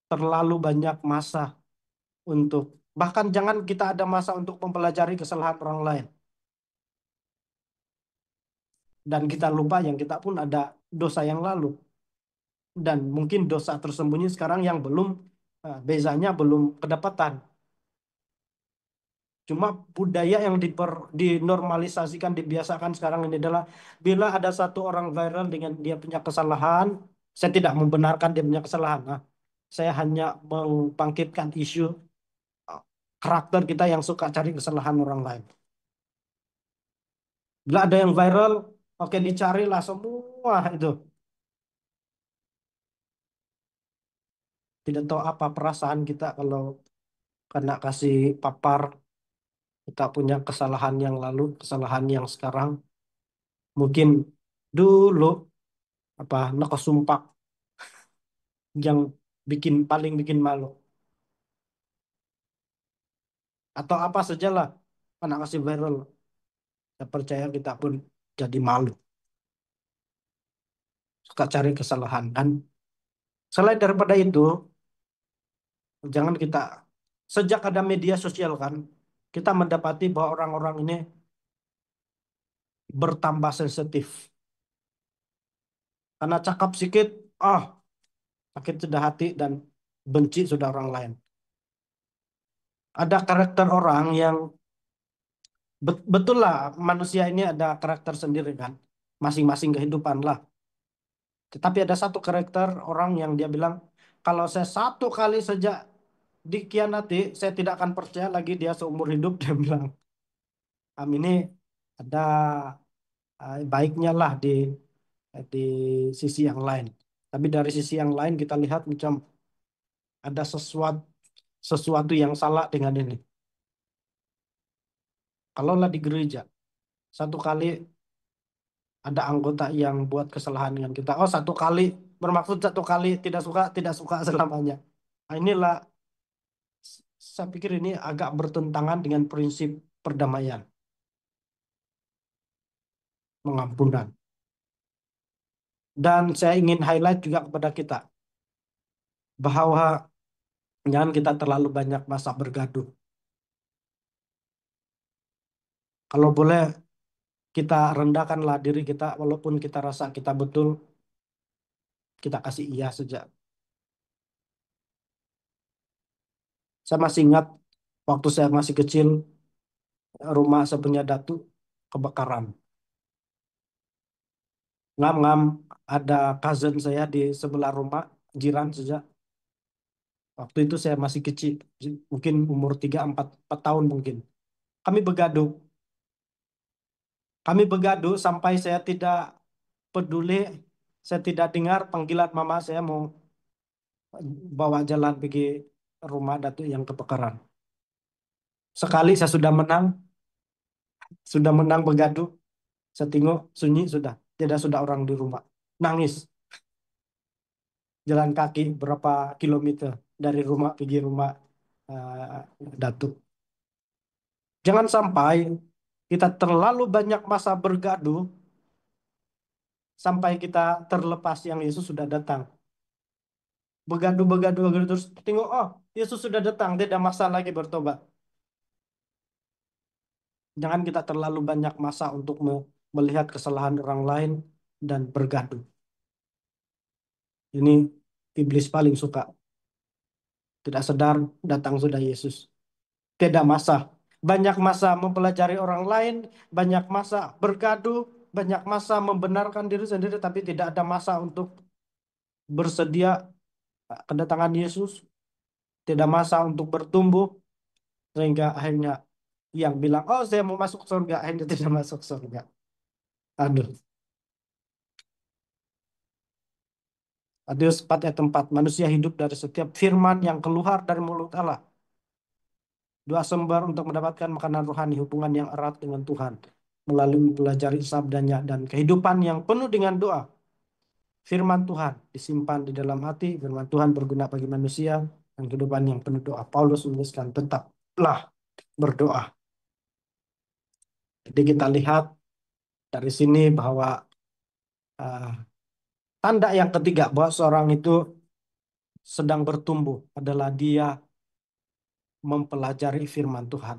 terlalu banyak masa untuk, bahkan jangan kita ada masa untuk mempelajari kesalahan orang lain. Dan kita lupa yang kita pun ada dosa yang lalu. Dan mungkin dosa tersembunyi sekarang yang belum, bezanya belum kedapatan. Cuma budaya yang dinormalisasikan, dibiasakan sekarang ini adalah bila ada satu orang viral dengan dia punya kesalahan, saya tidak membenarkan dia punya kesalahan. Nah, saya hanya membangkitkan isu uh, karakter kita yang suka cari kesalahan orang lain. Bila ada yang viral, oke dicarilah semua itu. Tidak tahu apa perasaan kita kalau kena kasih papar kita punya kesalahan yang lalu, kesalahan yang sekarang. Mungkin dulu apa nekosumpak yang paling bikin malu, atau apa sajalah kena kasih viral. Saya percaya kita pun jadi malu, suka cari kesalahan. Dan selain daripada itu, jangan kita, sejak ada media sosial kan, kita mendapati bahwa orang-orang ini bertambah sensitif. Karena cakap sikit, ah sakit sudah hati dan benci sudah orang lain. Ada karakter orang yang betul lah, manusia ini ada karakter sendiri kan, masing-masing kehidupan lah. Tetapi ada satu karakter orang yang dia bilang, kalau saya satu kali saja dikhianati, saya tidak akan percaya lagi dia seumur hidup. Dia bilang, ini ada baiknya lah di sisi yang lain. Tapi dari sisi yang lain kita lihat macam ada sesuatu yang salah dengan ini. Kalaulah di gereja, satu kali ada anggota yang buat kesalahan dengan kita. Oh, satu kali. bermaksud satu kali tidak suka selamanya. Nah, inilah saya pikir ini agak bertentangan dengan prinsip perdamaian, pengampunan. Dan saya ingin highlight juga kepada kita bahwa jangan kita terlalu banyak masa bergaduh. Kalau boleh kita rendahkanlah diri kita, walaupun kita rasa kita betul, kita kasih iya saja. Saya masih ingat waktu saya masih kecil, rumah saya punya datu kebakaran. Ngam-ngam ada cousin saya di sebelah rumah, jiran saja. Waktu itu saya masih kecil, mungkin umur 3 4 tahun mungkin. Kami begaduh. Kami begaduh sampai saya tidak peduli, saya tidak dengar panggilan mama saya mau bawa jalan pergi rumah datuk yang kebakaran. Sekali saya sudah menang begaduh, saya tengok sunyi sudah, tidak sudah orang di rumah. Nangis, jalan kaki berapa kilometer dari rumah pergi rumah datuk. Jangan sampai kita terlalu banyak masa bergaduh sampai kita terlepas yang Yesus sudah datang. Begaduh, begaduh, begaduh terus tengok, oh Yesus sudah datang, tidak masa lagi bertobat. Jangan kita terlalu banyak masa untuk melihat kesalahan orang lain dan bergaduh. Ini iblis paling suka. Tidak sadar datang sudah Yesus. Tidak masa. Banyak masa mempelajari orang lain, banyak masa bergaduh, banyak masa membenarkan diri sendiri, tapi tidak ada masa untuk bersedia kedatangan Yesus. Tidak masa untuk bertumbuh, sehingga akhirnya yang bilang, oh saya mau masuk surga, akhirnya tidak masuk surga. Aduh. Matius 4 ayat 4. Manusia hidup dari setiap firman yang keluar dari mulut Allah. Doa sembur untuk mendapatkan makanan rohani, hubungan yang erat dengan Tuhan. Melalui mempelajari sabdanya dan kehidupan yang penuh dengan doa. Firman Tuhan disimpan di dalam hati. Firman Tuhan berguna bagi manusia. Dan kehidupan yang penuh doa. Paulus menuliskan tetaplah berdoa. Jadi kita lihat dari sini bahwa uh, tanda yang ketiga bahwa seorang itu sedang bertumbuh adalah dia mempelajari firman Tuhan.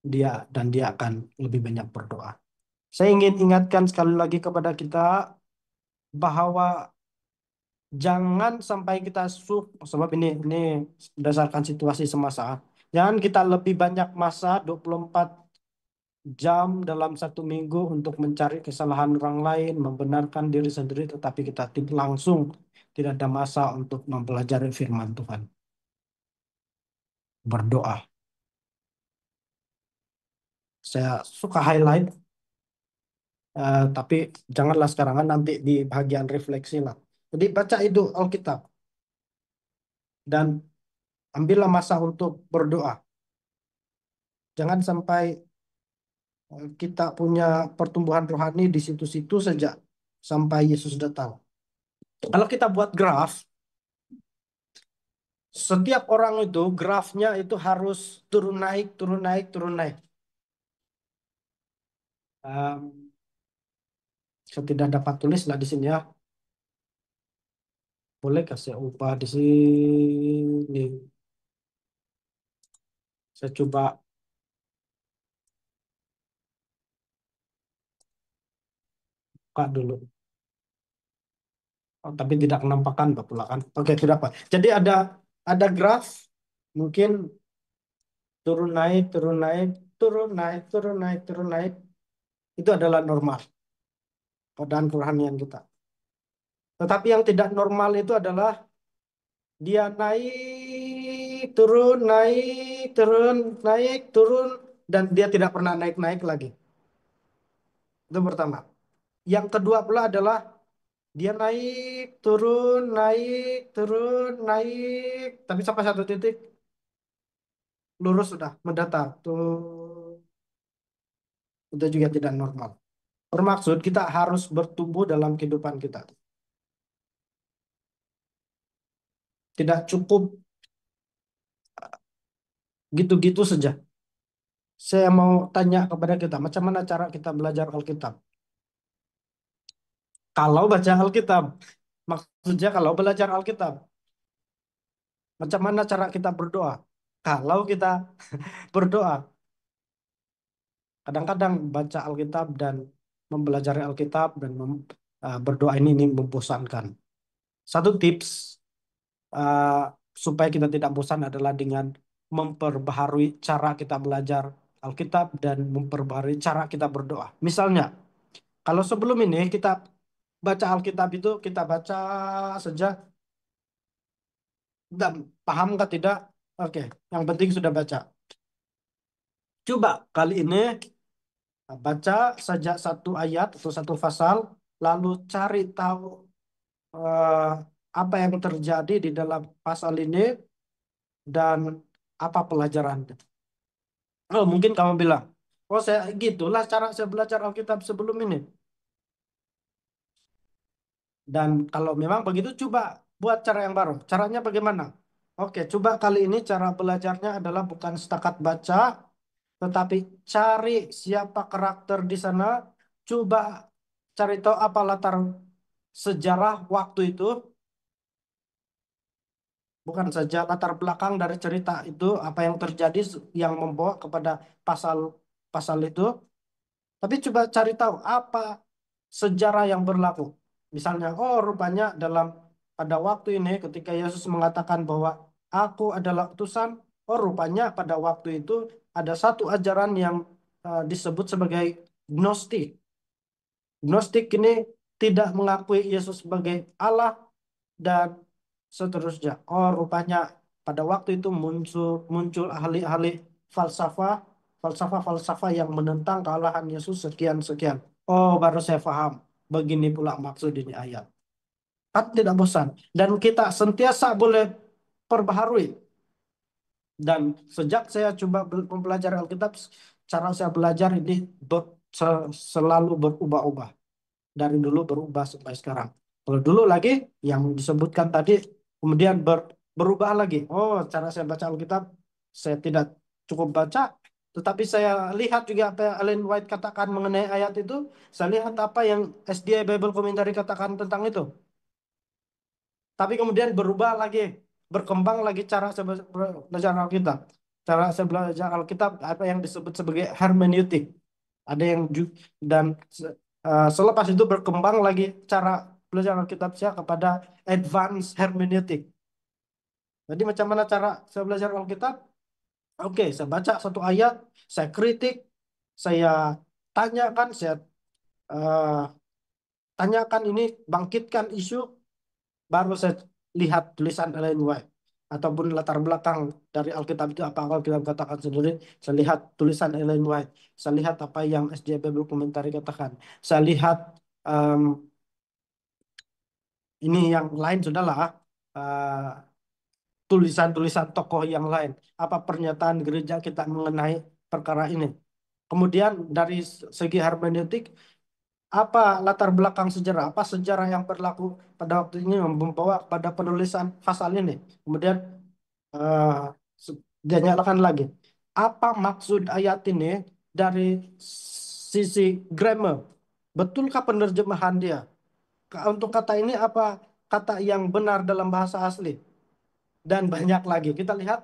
Dia akan lebih banyak berdoa. Saya ingin ingatkan sekali lagi kepada kita bahwa jangan sampai kita sebab ini berdasarkan situasi semasa. Jangan kita lebih banyak masa 24 jam dalam satu minggu untuk mencari kesalahan orang lain, membenarkan diri sendiri, tetapi kita langsung tidak ada masa untuk mempelajari firman Tuhan. Berdoa. Saya suka highlight, tapi janganlah sekarang kan nanti di bagian refleksi lah. Jadi baca itu Alkitab dan ambillah masa untuk berdoa. Jangan sampai kita punya pertumbuhan rohani di situ-situ saja sampai Yesus datang. Kalau kita buat graf, setiap orang itu grafnya itu harus turun naik, turun naik, turun naik. Saya tidak dapat tulis lah di sini ya. Boleh kasih upah di sini. Saya coba buka dulu. Oh, tapi tidak menampakkan pula kan. Oke, tidak apa. Jadi ada graf mungkin turun naik, turun naik, turun naik, turun naik, turun naik. Itu adalah normal keadaan kerohanian kita. Tetapi yang tidak normal itu adalah dia naik, turun, naik, turun, dan dia tidak pernah naik-naik lagi. Itu pertama. Yang kedua pula adalah dia naik, turun, naik, tapi sampai satu titik lurus sudah mendatar. Tuh, itu juga tidak normal. Bermaksud kita harus bertumbuh dalam kehidupan kita. tidak cukup gitu-gitu saja. Saya mau tanya kepada kita, macam mana cara kita belajar Alkitab? Kalau baca Alkitab, maksudnya kalau belajar Alkitab, macam mana cara kita berdoa? Kalau kita berdoa, kadang-kadang baca Alkitab dan mempelajari Alkitab dan berdoa ini membosankan. Satu tips uh, supaya kita tidak bosan adalah dengan memperbaharui cara kita belajar Alkitab dan memperbaharui cara kita berdoa. Misalnya, kalau sebelum ini kita baca Alkitab itu kita baca saja, dan paham nggak tidak? Oke, yang penting sudah baca. Coba kali ini baca saja satu ayat atau satu pasal, lalu cari tahu eh, apa yang terjadi di dalam pasal ini dan apa pelajarannya. Oh, mungkin kamu bilang, oh saya gitulah cara saya belajar Alkitab sebelum ini. Dan kalau memang begitu, coba buat cara yang baru. Caranya bagaimana? Oke, coba kali ini cara belajarnya adalah bukan setakat baca, tetapi cari siapa karakter di sana. Coba cari tahu apa latar sejarah waktu itu, bukan saja latar belakang dari cerita itu, apa yang terjadi yang membawa kepada pasal-pasal itu. Tapi coba cari tahu apa sejarah yang berlaku. Misalnya, oh rupanya pada waktu ini ketika Yesus mengatakan bahwa aku adalah utusan, oh rupanya pada waktu itu ada satu ajaran yang disebut sebagai Gnostik. Gnostik ini tidak mengakui Yesus sebagai Allah dan seterusnya. Oh rupanya pada waktu itu muncul muncul ahli-ahli falsafah, falsafah-falsafah yang menentang kealahan Yesus sekian-sekian. Oh, baru saya paham. Begini pula maksud ini ayat. Kan tidak bosan. Dan kita sentiasa boleh perbaharui. Dan sejak saya coba mempelajari Alkitab, cara saya belajar ini selalu berubah-ubah. Dari dulu berubah sampai sekarang. Kalau dulu lagi yang disebutkan tadi, kemudian berubah lagi. Oh, cara saya baca Alkitab, saya tidak cukup baca, tetapi saya lihat juga apa yang Ellen White katakan mengenai ayat itu. Saya lihat apa yang SDA Bible Commentary katakan tentang itu. Tapi kemudian berubah lagi, berkembang lagi cara saya belajar Alkitab. Cara saya belajar Alkitab apa yang disebut sebagai hermeneutik. Ada yang dan selepas itu berkembang lagi cara belajar Alkitab saya kepada advanced hermeneutik. Jadi macam mana cara saya belajar Alkitab? Oke, saya baca satu ayat, saya kritik, saya tanyakan, saya eh, tanyakan ini, bangkitkan isu, baru saya lihat tulisan Ellen White ataupun latar belakang dari Alkitab itu apa Alkitab katakan sendiri. Saya lihat tulisan Ellen White, saya lihat apa yang SJ Bible Commentary katakan, saya lihat em, ini yang lain sudahlah, tulisan-tulisan tokoh yang lain, apa pernyataan gereja kita mengenai perkara ini. Kemudian dari segi hermeneutik, apa latar belakang sejarah, apa sejarah yang berlaku pada waktu ini yang membawa pada penulisan pasal ini. Kemudian eh, dia nyalakan lagi. Apa maksud ayat ini dari sisi grammar? Betulkah penerjemahan dia? Untuk kata ini apa kata yang benar dalam bahasa asli? Dan banyak lagi. Kita lihat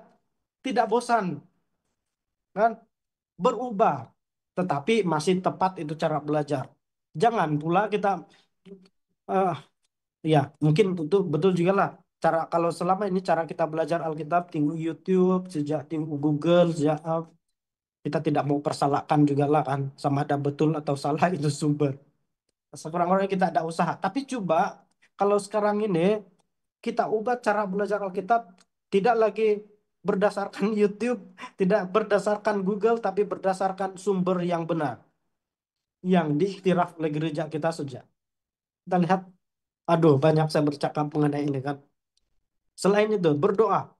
tidak bosan, kan? Berubah, tetapi masih tepat itu cara belajar. Jangan pula kita eh, ya, mungkin itu betul juga lah. Cara kalau selama ini cara kita belajar Alkitab tinggu YouTube, sejak tinggu Google, sejak kita tidak mau persalahkan juga lah kan, sama ada betul atau salah itu sumber. Sekurang-kurangnya kita ada usaha. Tapi coba kalau sekarang ini kita ubah cara belajar Alkitab, tidak lagi berdasarkan YouTube, tidak berdasarkan Google, tapi berdasarkan sumber yang benar, yang diiktiraf oleh gereja kita saja. Kita lihat, aduh banyak saya bercakap mengenai ini kan. Selain itu, berdoa.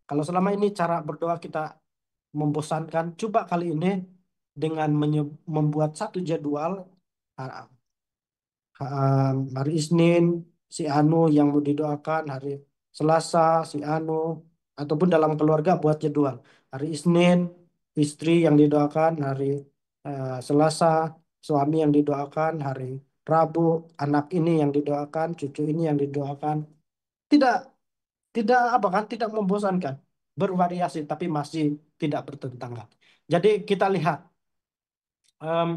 Kalau selama ini cara berdoa kita membosankan, coba kali ini dengan membuat satu jadwal, ah, hari Isnin si Anu yang mau didoakan hari Selasa, si Anu, ataupun dalam keluarga buat jadwal. Hari Isnin, istri yang didoakan hari Selasa, suami yang didoakan hari Rabu, anak ini yang didoakan, cucu ini yang didoakan. Tidak, tidak apa kan, tidak membosankan. Bervariasi, tapi masih tidak bertentangan. Jadi kita lihat, em,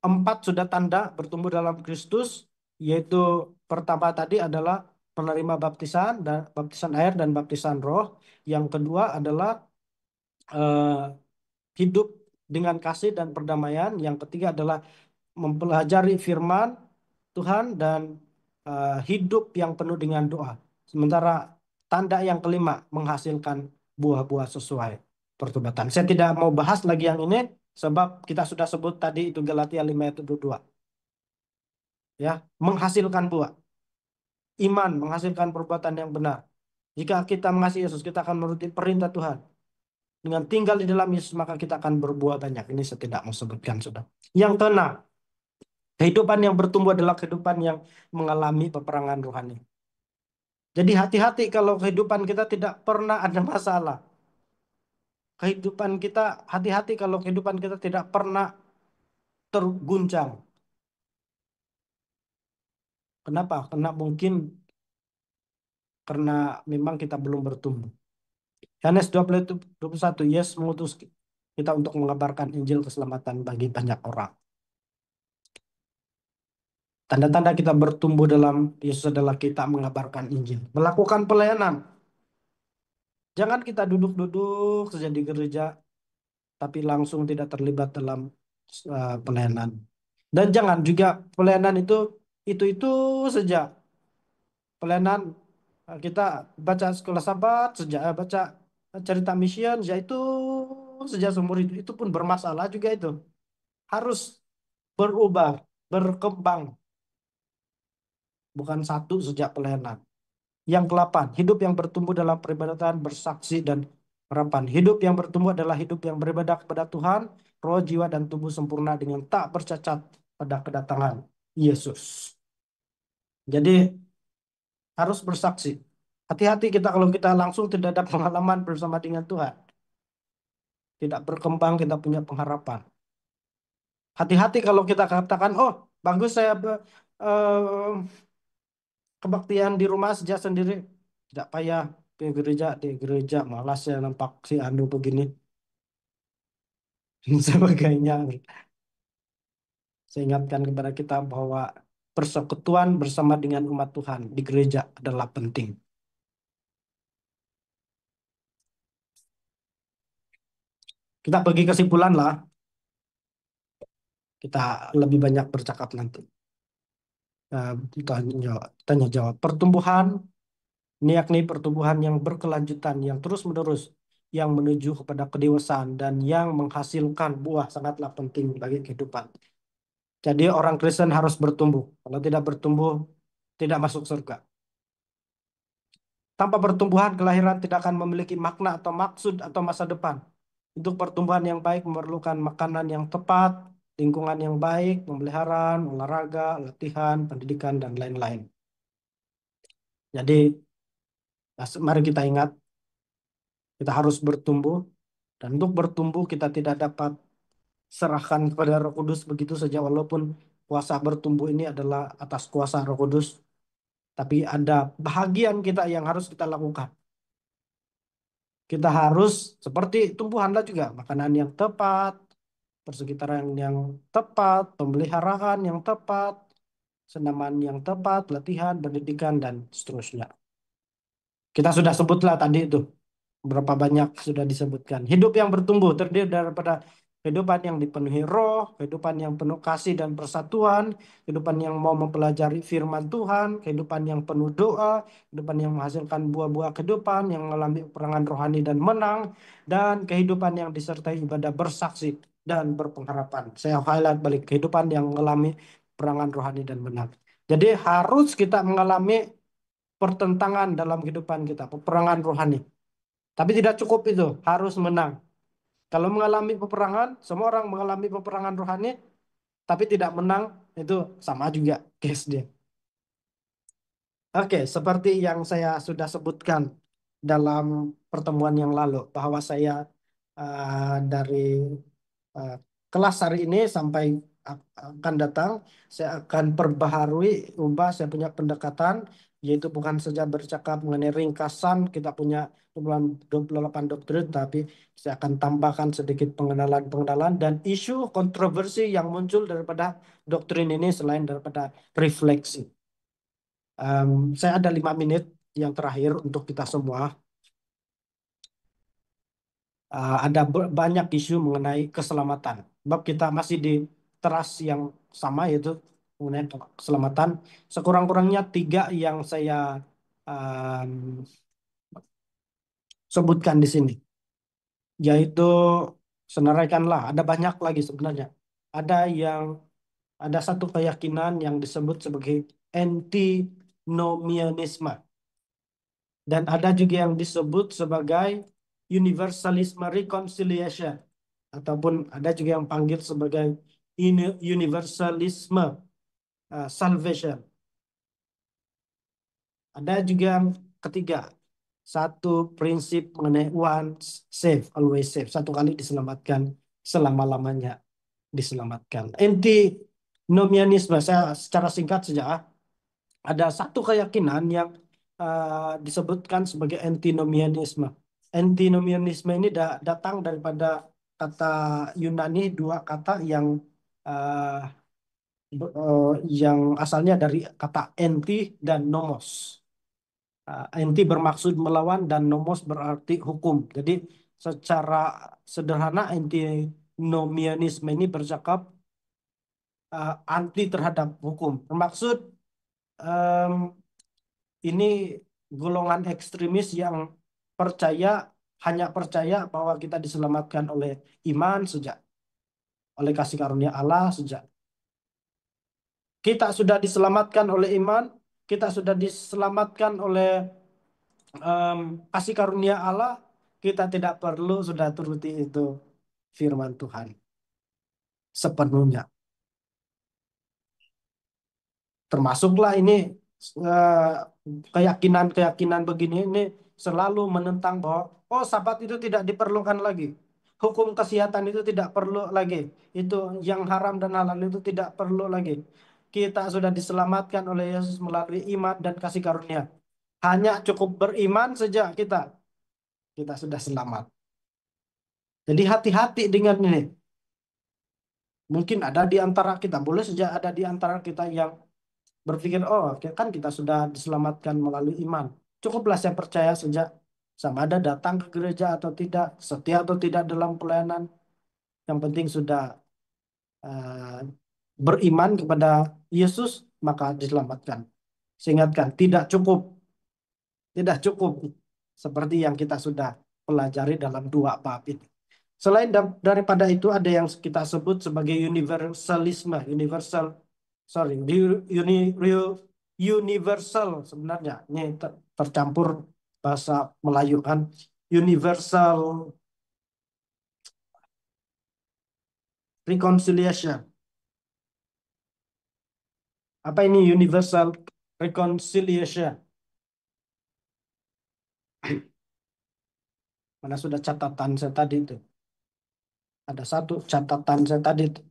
empat sudah tanda bertumbuh dalam Kristus, yaitu pertama tadi adalah penerima baptisan dan baptisan air dan baptisan roh. Yang kedua adalah eh, hidup dengan kasih dan perdamaian. Yang ketiga adalah mempelajari firman Tuhan dan hidup yang penuh dengan doa. Sementara tanda yang kelima menghasilkan buah-buah sesuai pertobatan. Saya tidak mau bahas lagi yang ini sebab kita sudah sebut tadi itu Galatia 5 ayat 22 ya, menghasilkan buah. Iman menghasilkan perbuatan yang benar. Jika kita mengasihi Yesus, kita akan menuruti perintah Tuhan. Dengan tinggal di dalam Yesus, maka kita akan berbuah banyak. Ini saya tidak mau sebutkan, sudah. Yang keenam, kehidupan yang bertumbuh adalah kehidupan yang mengalami peperangan rohani. Jadi hati-hati kalau kehidupan kita tidak pernah ada masalah. Kehidupan kita, hati-hati kalau kehidupan kita tidak pernah terguncang. Kenapa? Karena mungkin karena memang kita belum bertumbuh. Yohanes 20, 21, Yesus mengutus kita untuk mengabarkan Injil keselamatan bagi banyak orang. Tanda-tanda kita bertumbuh dalam Yesus adalah kita mengabarkan Injil. Melakukan pelayanan. Jangan kita duduk-duduk saja di gereja, tapi langsung tidak terlibat dalam pelayanan. Dan jangan juga pelayanan itu saja. Pelayanan kita baca sekolah Sabat saja, baca cerita mission, ya itu saja seumur hidup. Itu pun bermasalah juga itu. Harus berubah, berkembang, bukan satu sejak pelayanan. Yang ke-8, hidup yang bertumbuh dalam peribadatan, bersaksi dan harapan. Hidup yang bertumbuh adalah hidup yang beribadah kepada Tuhan, roh, jiwa, dan tubuh sempurna dengan tak bercacat pada kedatangan Yesus. Jadi harus bersaksi. Hati-hati kita kalau kita langsung tidak ada pengalaman bersama dengan Tuhan. Tidak berkembang, kita punya pengharapan. Hati-hati kalau kita katakan, oh bagus saya kebaktian di rumah sejak sendiri. Tidak payah di gereja malas ya nampak si Anu begini dan sebagainya. Saya ingatkan kepada kita bahwa persekutuan bersama dengan umat Tuhan di gereja adalah penting. Kita pergi kesimpulan lah, kita lebih banyak bercakap nanti. Eh, tanya jawab. Pertumbuhan ini yakni pertumbuhan yang berkelanjutan, yang terus-menerus, yang menuju kepada kedewasaan dan yang menghasilkan buah sangatlah penting bagi kehidupan. Jadi orang Kristen harus bertumbuh. Kalau tidak bertumbuh, tidak masuk surga. Tanpa pertumbuhan, kelahiran tidak akan memiliki makna atau maksud atau masa depan. Untuk pertumbuhan yang baik memerlukan makanan yang tepat, lingkungan yang baik, pemeliharaan, olahraga, latihan, pendidikan, dan lain-lain. Jadi, mari kita ingat, kita harus bertumbuh. Dan untuk bertumbuh, kita tidak dapat serahkan kepada Roh Kudus begitu saja, walaupun kuasa bertumbuh ini adalah atas kuasa Roh Kudus. Tapi ada bahagian kita yang harus kita lakukan. Kita harus seperti tumbuhanlah juga, makanan yang tepat, persekitaran yang tepat, pemeliharaan yang tepat, senaman yang tepat, latihan, pendidikan, dan seterusnya. Kita sudah sebutlah tadi itu. Berapa banyak sudah disebutkan. Hidup yang bertumbuh terdiri daripada kehidupan yang dipenuhi roh, kehidupan yang penuh kasih dan persatuan, kehidupan yang mau mempelajari firman Tuhan, kehidupan yang penuh doa, kehidupan yang menghasilkan buah-buah kehidupan, yang mengalami peperangan rohani dan menang, dan kehidupan yang disertai ibadah bersaksi dan berpengharapan. Saya highlight balik kehidupan yang mengalami peperangan rohani dan menang. Jadi harus kita mengalami pertentangan dalam kehidupan kita, peperangan rohani. Tapi tidak cukup itu, harus menang. Kalau mengalami peperangan, semua orang mengalami peperangan rohani, tapi tidak menang, itu sama juga case dia. Oke, seperti yang saya sudah sebutkan dalam pertemuan yang lalu, bahwa saya dari eh, kelas hari ini sampai akan datang, saya akan perbaharui, ubah saya punya pendekatan, yaitu bukan saja bercakap mengenai ringkasan, kita punya 28 doktrin, tapi saya akan tambahkan sedikit pengenalan-pengenalan dan isu kontroversi yang muncul daripada doktrin ini selain daripada refleksi. Saya ada 5 menit yang terakhir untuk kita semua. Ada banyak isu mengenai keselamatan. Sebab kita masih di teras yang sama, yaitu mengenai keselamatan. Sekurang-kurangnya tiga yang saya um, sebutkan di sini, yaitu senaraikanlah. Ada banyak lagi sebenarnya. Ada yang ada satu keyakinan yang disebut sebagai antinomianisme. Dan ada juga yang disebut sebagai universalisme reconciliation. Ataupun ada juga yang panggil sebagai universalisme salvation. Ada juga yang ketiga, satu prinsip mengenai once save, always save. Satu kali diselamatkan, selama-lamanya diselamatkan. Antinomianisme, saya secara singkat saja, ada satu keyakinan yang disebutkan sebagai antinomianisme. Antinomianisme ini datang daripada kata Yunani, dua kata uh, yang asalnya dari kata enti dan nomos. Enti bermaksud melawan dan nomos berarti hukum. Jadi secara sederhana antinomianisme ini bercakap anti terhadap hukum. Bermaksud em, ini golongan ekstremis yang percaya hanya percaya bahwa kita diselamatkan oleh iman saja, oleh kasih karunia Allah saja. Kita sudah diselamatkan oleh iman, kita sudah diselamatkan oleh em, kasih karunia Allah, kita tidak perlu sudah turuti itu firman Tuhan sepenuhnya. Termasuklah ini eh, keyakinan-keyakinan begini ini selalu menentang bahwa oh Sabat itu tidak diperlukan lagi. Hukum kesehatan itu tidak perlu lagi. Itu yang haram dan halal itu tidak perlu lagi. Kita sudah diselamatkan oleh Yesus melalui iman dan kasih karunia. Hanya cukup beriman saja kita sudah selamat. Jadi hati-hati dengan ini. Mungkin ada di antara kita, boleh saja ada di antara kita yang berpikir, oh kan kita sudah diselamatkan melalui iman. Cukuplah saya percaya saja sama ada datang ke gereja atau tidak, setia atau tidak dalam pelayanan. Yang penting sudah eh, beriman kepada Yesus, maka diselamatkan. Seingatkan, tidak cukup seperti yang kita sudah pelajari dalam dua bab ini. Selain daripada itu ada yang kita sebut sebagai universalisme, sorry, universal sebenarnya. Ini tercampur bahasa Melayu kan. Universal reconciliation. Apa ini universal reconciliation? Mana sudah catatan saya tadi itu. Ada satu catatan saya tadi itu.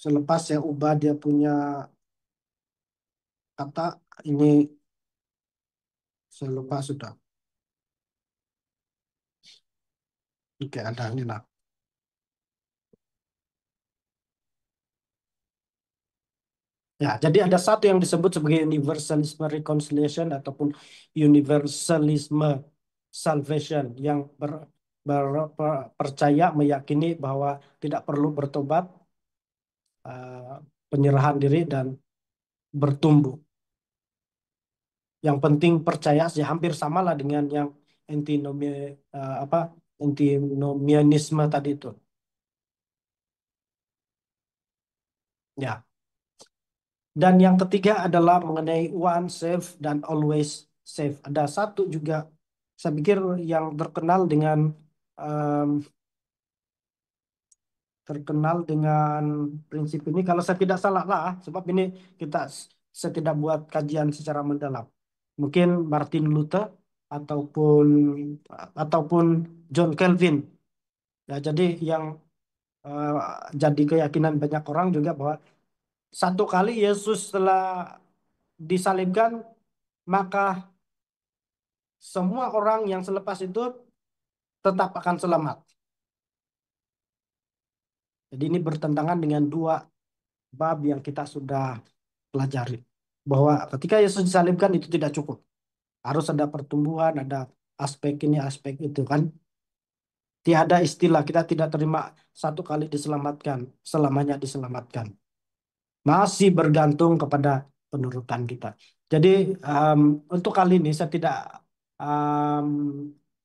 Selepas saya ubah dia punya kata, ini saya lupa sudah. Oke, ada ini lah. Ya, jadi ada satu yang disebut sebagai universalisme reconciliation ataupun universalisme salvation yang percaya meyakini bahwa tidak perlu bertobat, eh, penyerahan diri dan bertumbuh. Yang penting percaya sih hampir sama lah dengan yang antinomia apa antinomianisme tadi itu. Ya. Dan yang ketiga adalah mengenai one save dan always save. Ada satu juga saya pikir yang terkenal dengan em, terkenal dengan prinsip ini. Kalau saya tidak salah lah, sebab ini kita saya tidak buat kajian secara mendalam. Mungkin Martin Luther ataupun ataupun John Calvin. Ya, jadi yang eh, jadi keyakinan banyak orang juga bahwa satu kali Yesus telah disalibkan, maka semua orang yang selepas itu tetap akan selamat. Jadi ini bertentangan dengan dua bab yang kita sudah pelajari. Bahwa ketika Yesus disalibkan itu tidak cukup. Harus ada pertumbuhan, ada aspek ini, aspek itu kan. Tiada istilah, kita tidak terima satu kali diselamatkan, selamanya diselamatkan. Masih bergantung kepada penurutan kita. Jadi em, untuk kali ini saya tidak em,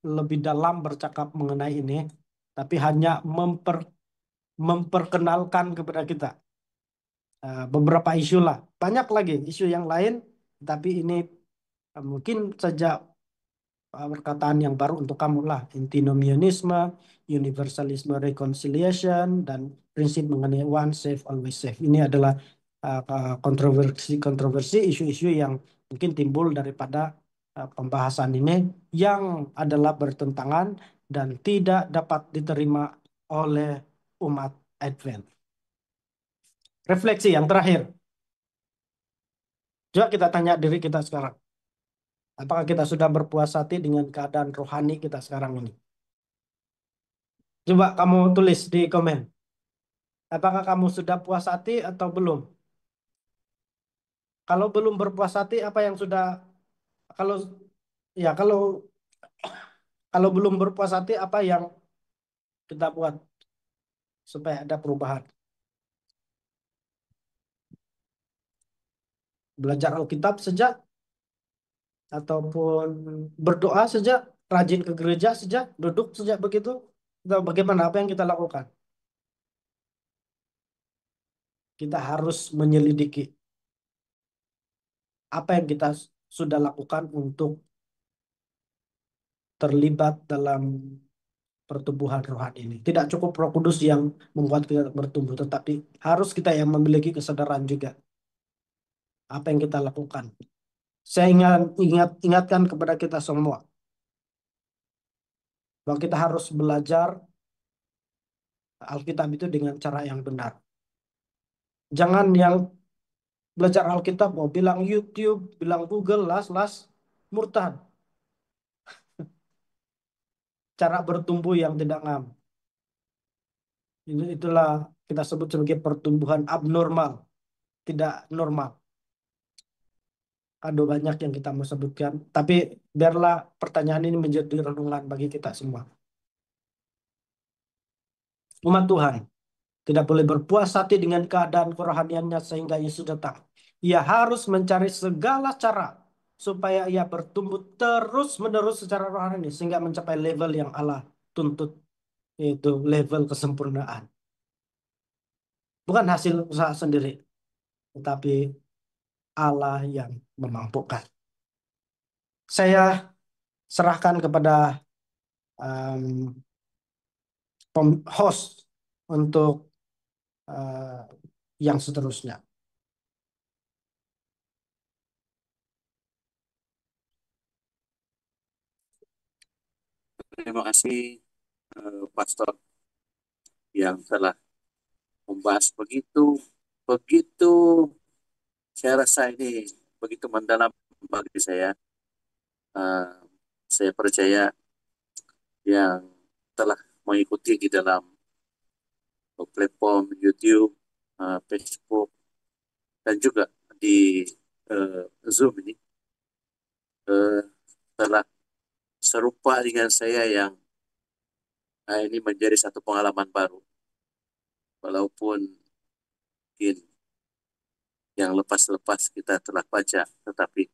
lebih dalam bercakap mengenai ini, tapi hanya memperkenalkan kepada kita beberapa isu lah. Banyak lagi isu yang lain, tapi ini mungkin saja perkataan yang baru untuk kamu lah. Antinomianisme, universalisme reconciliation, dan prinsip mengenai one safe, always safe. Ini adalah kontroversi-kontroversi, isu-isu yang mungkin timbul daripada pembahasan ini yang adalah bertentangan dan tidak dapat diterima oleh umat Advent. Refleksi yang terakhir. Coba kita tanya diri kita sekarang. Apakah kita sudah berpuas hati dengan keadaan rohani kita sekarang ini? Coba kamu tulis di komen. Apakah kamu sudah puas hati atau belum? Kalau belum berpuas hati, apa yang sudah kalau ya kalau belum berpuas hati, apa yang kita buat supaya ada perubahan? Belajar Alkitab sejak ataupun berdoa sejak, rajin ke gereja sejak, duduk sejak begitu? Atau bagaimana apa yang kita lakukan? Kita harus menyelidiki apa yang kita sudah lakukan untuk terlibat dalam pertumbuhan rohani ini. Tidak cukup Roh Kudus yang membuat kita bertumbuh, tetapi harus kita yang memiliki kesadaran juga apa yang kita lakukan. Saya ingatkan kepada kita semua bahwa kita harus belajar Alkitab itu dengan cara yang benar. Jangan yang belajar Alkitab mau bilang YouTube, bilang Google, las murtad. Cara bertumbuh yang tidak ngam. Itulah kita sebut sebagai pertumbuhan abnormal, tidak normal. Ada banyak yang kita mau sebutkan, tapi biarlah pertanyaan ini menjadi renungan bagi kita semua. Umat Tuhan tidak boleh berpuas hati dengan keadaan kerohaniannya sehingga Yesus datang. Ia harus mencari segala cara supaya ia bertumbuh terus-menerus secara rohani sehingga mencapai level yang Allah tuntut, yaitu level kesempurnaan. Bukan hasil usaha sendiri, tetapi Allah yang memampukan. Saya serahkan kepada um, host untuk eh, yang seterusnya. Terima kasih Pastor yang telah membahas begitu begitu saya rasa ini begitu mendalam bagi saya. Eh, saya percaya yang telah mengikuti di dalam platform YouTube, Facebook, dan juga di Zoom ini eh, telah serupa dengan saya yang ini menjadi satu pengalaman baru. Walaupun mungkin yang lepas-lepas kita telah baca, tetapi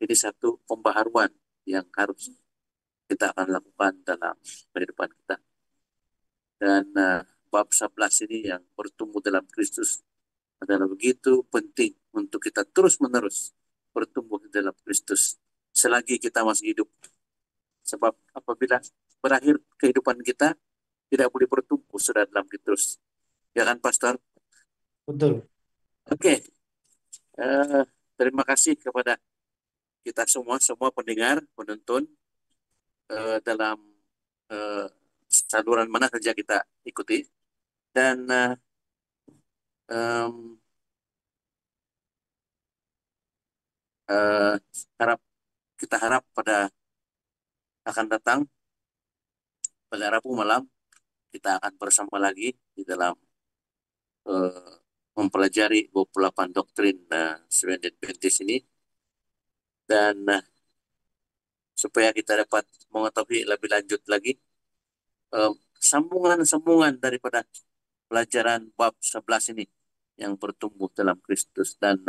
ini satu pembaharuan yang harus kita akan lakukan dalam kehidupan kita. Dan bab 11 ini yang bertumbuh dalam Kristus adalah begitu penting untuk kita terus-menerus bertumbuh di dalam Kristus selagi kita masih hidup. Sebab apabila berakhir kehidupan kita, tidak boleh bertumpu sudah dalam Petrus. Ya kan, Pastor? Betul. Oke, eh, terima kasih kepada kita semua, semua pendengar, penonton dalam eh, saluran mana saja kita ikuti. Dan em, eh, harap kita harap pada akan datang pada Rabu malam kita akan bersama lagi di dalam eh, mempelajari 28 doktrin Seventh Adventist ini dan supaya kita dapat mengetahui lebih lanjut lagi sambungan-sambungan daripada pelajaran bab 11 ini yang bertumbuh dalam Kristus dan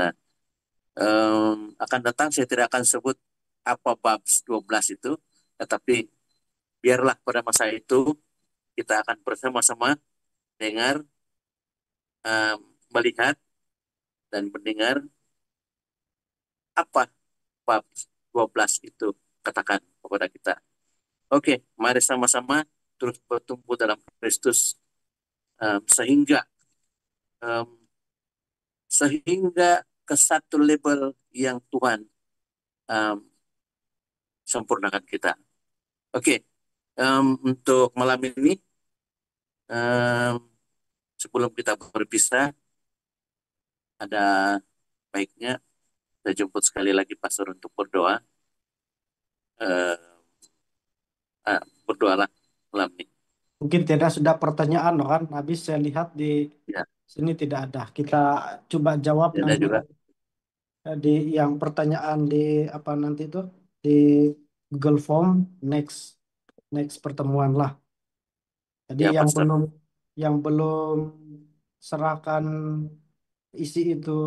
akan datang saya tidak akan sebut apa bab 12 itu tetapi biarlah pada masa itu kita akan bersama-sama dengar, um, melihat dan mendengar apa bab 12 itu katakan kepada kita. Oke, mari sama-sama terus bertumbuh dalam Kristus sehingga um, sehingga ke satu level yang Tuhan um, sempurnakan kita. Oke, untuk malam ini um, sebelum kita berpisah ada baiknya kita jemput sekali lagi Pastor untuk berdoa. Uh, Berdoalah malam ini. Mungkin tidak sudah pertanyaan, no, kan? Habis saya lihat di Ya, sini tidak ada. Kita coba jawab dan nanti juga di yang pertanyaan di apa nanti itu di Google Form next next pertemuan lah. Jadi ya Pastor. yang belum serahkan isi itu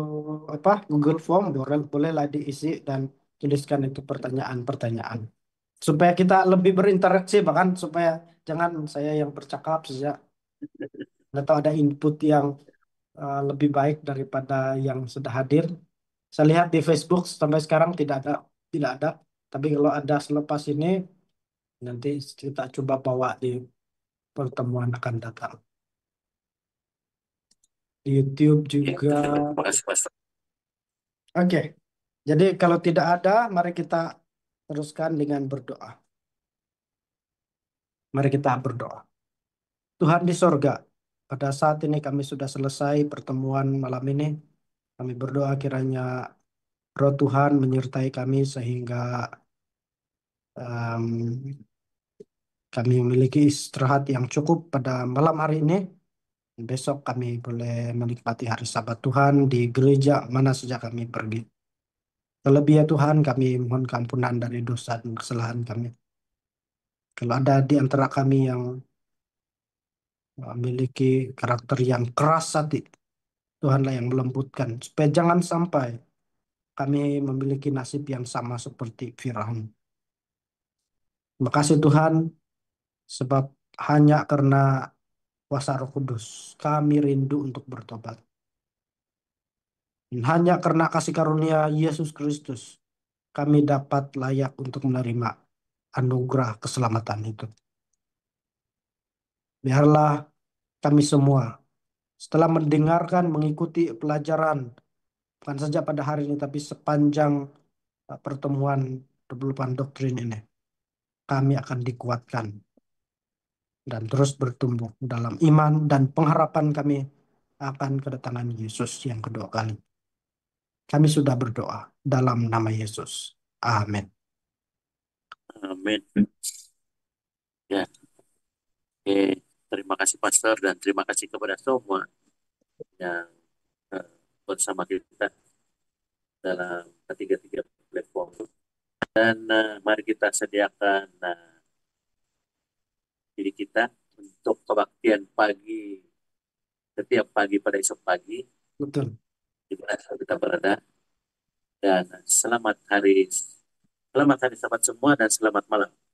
apa Google Form bolehlah diisi dan tuliskan itu pertanyaan-pertanyaan supaya kita lebih berinteraksi bahkan supaya jangan saya yang bercakap saja atau ada input yang lebih baik daripada yang sudah hadir. Saya lihat di Facebook sampai sekarang tidak ada. Tapi kalau ada selepas ini nanti kita coba bawa di pertemuan akan datang. Di YouTube Ya, juga. terima kasih Pastor. Oke. Jadi kalau tidak ada, mari kita teruskan dengan berdoa. Mari kita berdoa. Tuhan di sorga, pada saat ini kami sudah selesai pertemuan malam ini. Kami berdoa kiranya Roh Tuhan menyertai kami sehingga em, kami memiliki istirahat yang cukup pada malam hari ini. Besok kami boleh menikmati hari Sabat Tuhan di gereja mana saja kami pergi. Terlebih ya Tuhan, kami mohon keampunan dari dosa dan kesalahan kami. Kalau ada di antara kami yang memiliki karakter yang keras hati, Tuhanlah yang melembutkan. Supaya jangan sampai kami memiliki nasib yang sama seperti Firaun. Terima kasih Tuhan, sebab hanya karena kuasa Roh Kudus kami rindu untuk bertobat. Dan hanya karena kasih karunia Yesus Kristus kami dapat layak untuk menerima anugerah keselamatan itu. Biarlah kami semua setelah mendengarkan, mengikuti pelajaran bukan saja pada hari ini tapi sepanjang pertemuan 28 doktrin ini, kami akan dikuatkan dan terus bertumbuh dalam iman dan pengharapan kami akan kedatangan Yesus yang kedua kali. Kami sudah berdoa dalam nama Yesus. Amin. Amin. Ya, oke. Terima kasih Pastor dan terima kasih kepada semua yang eh, bersama kita dalam ketiga-tiga platform. Dan mari kita sediakan diri kita untuk kebaktian pagi setiap pagi pada esok pagi Betul. di mana kita berada. Dan selamat hari Sabat semua dan selamat malam.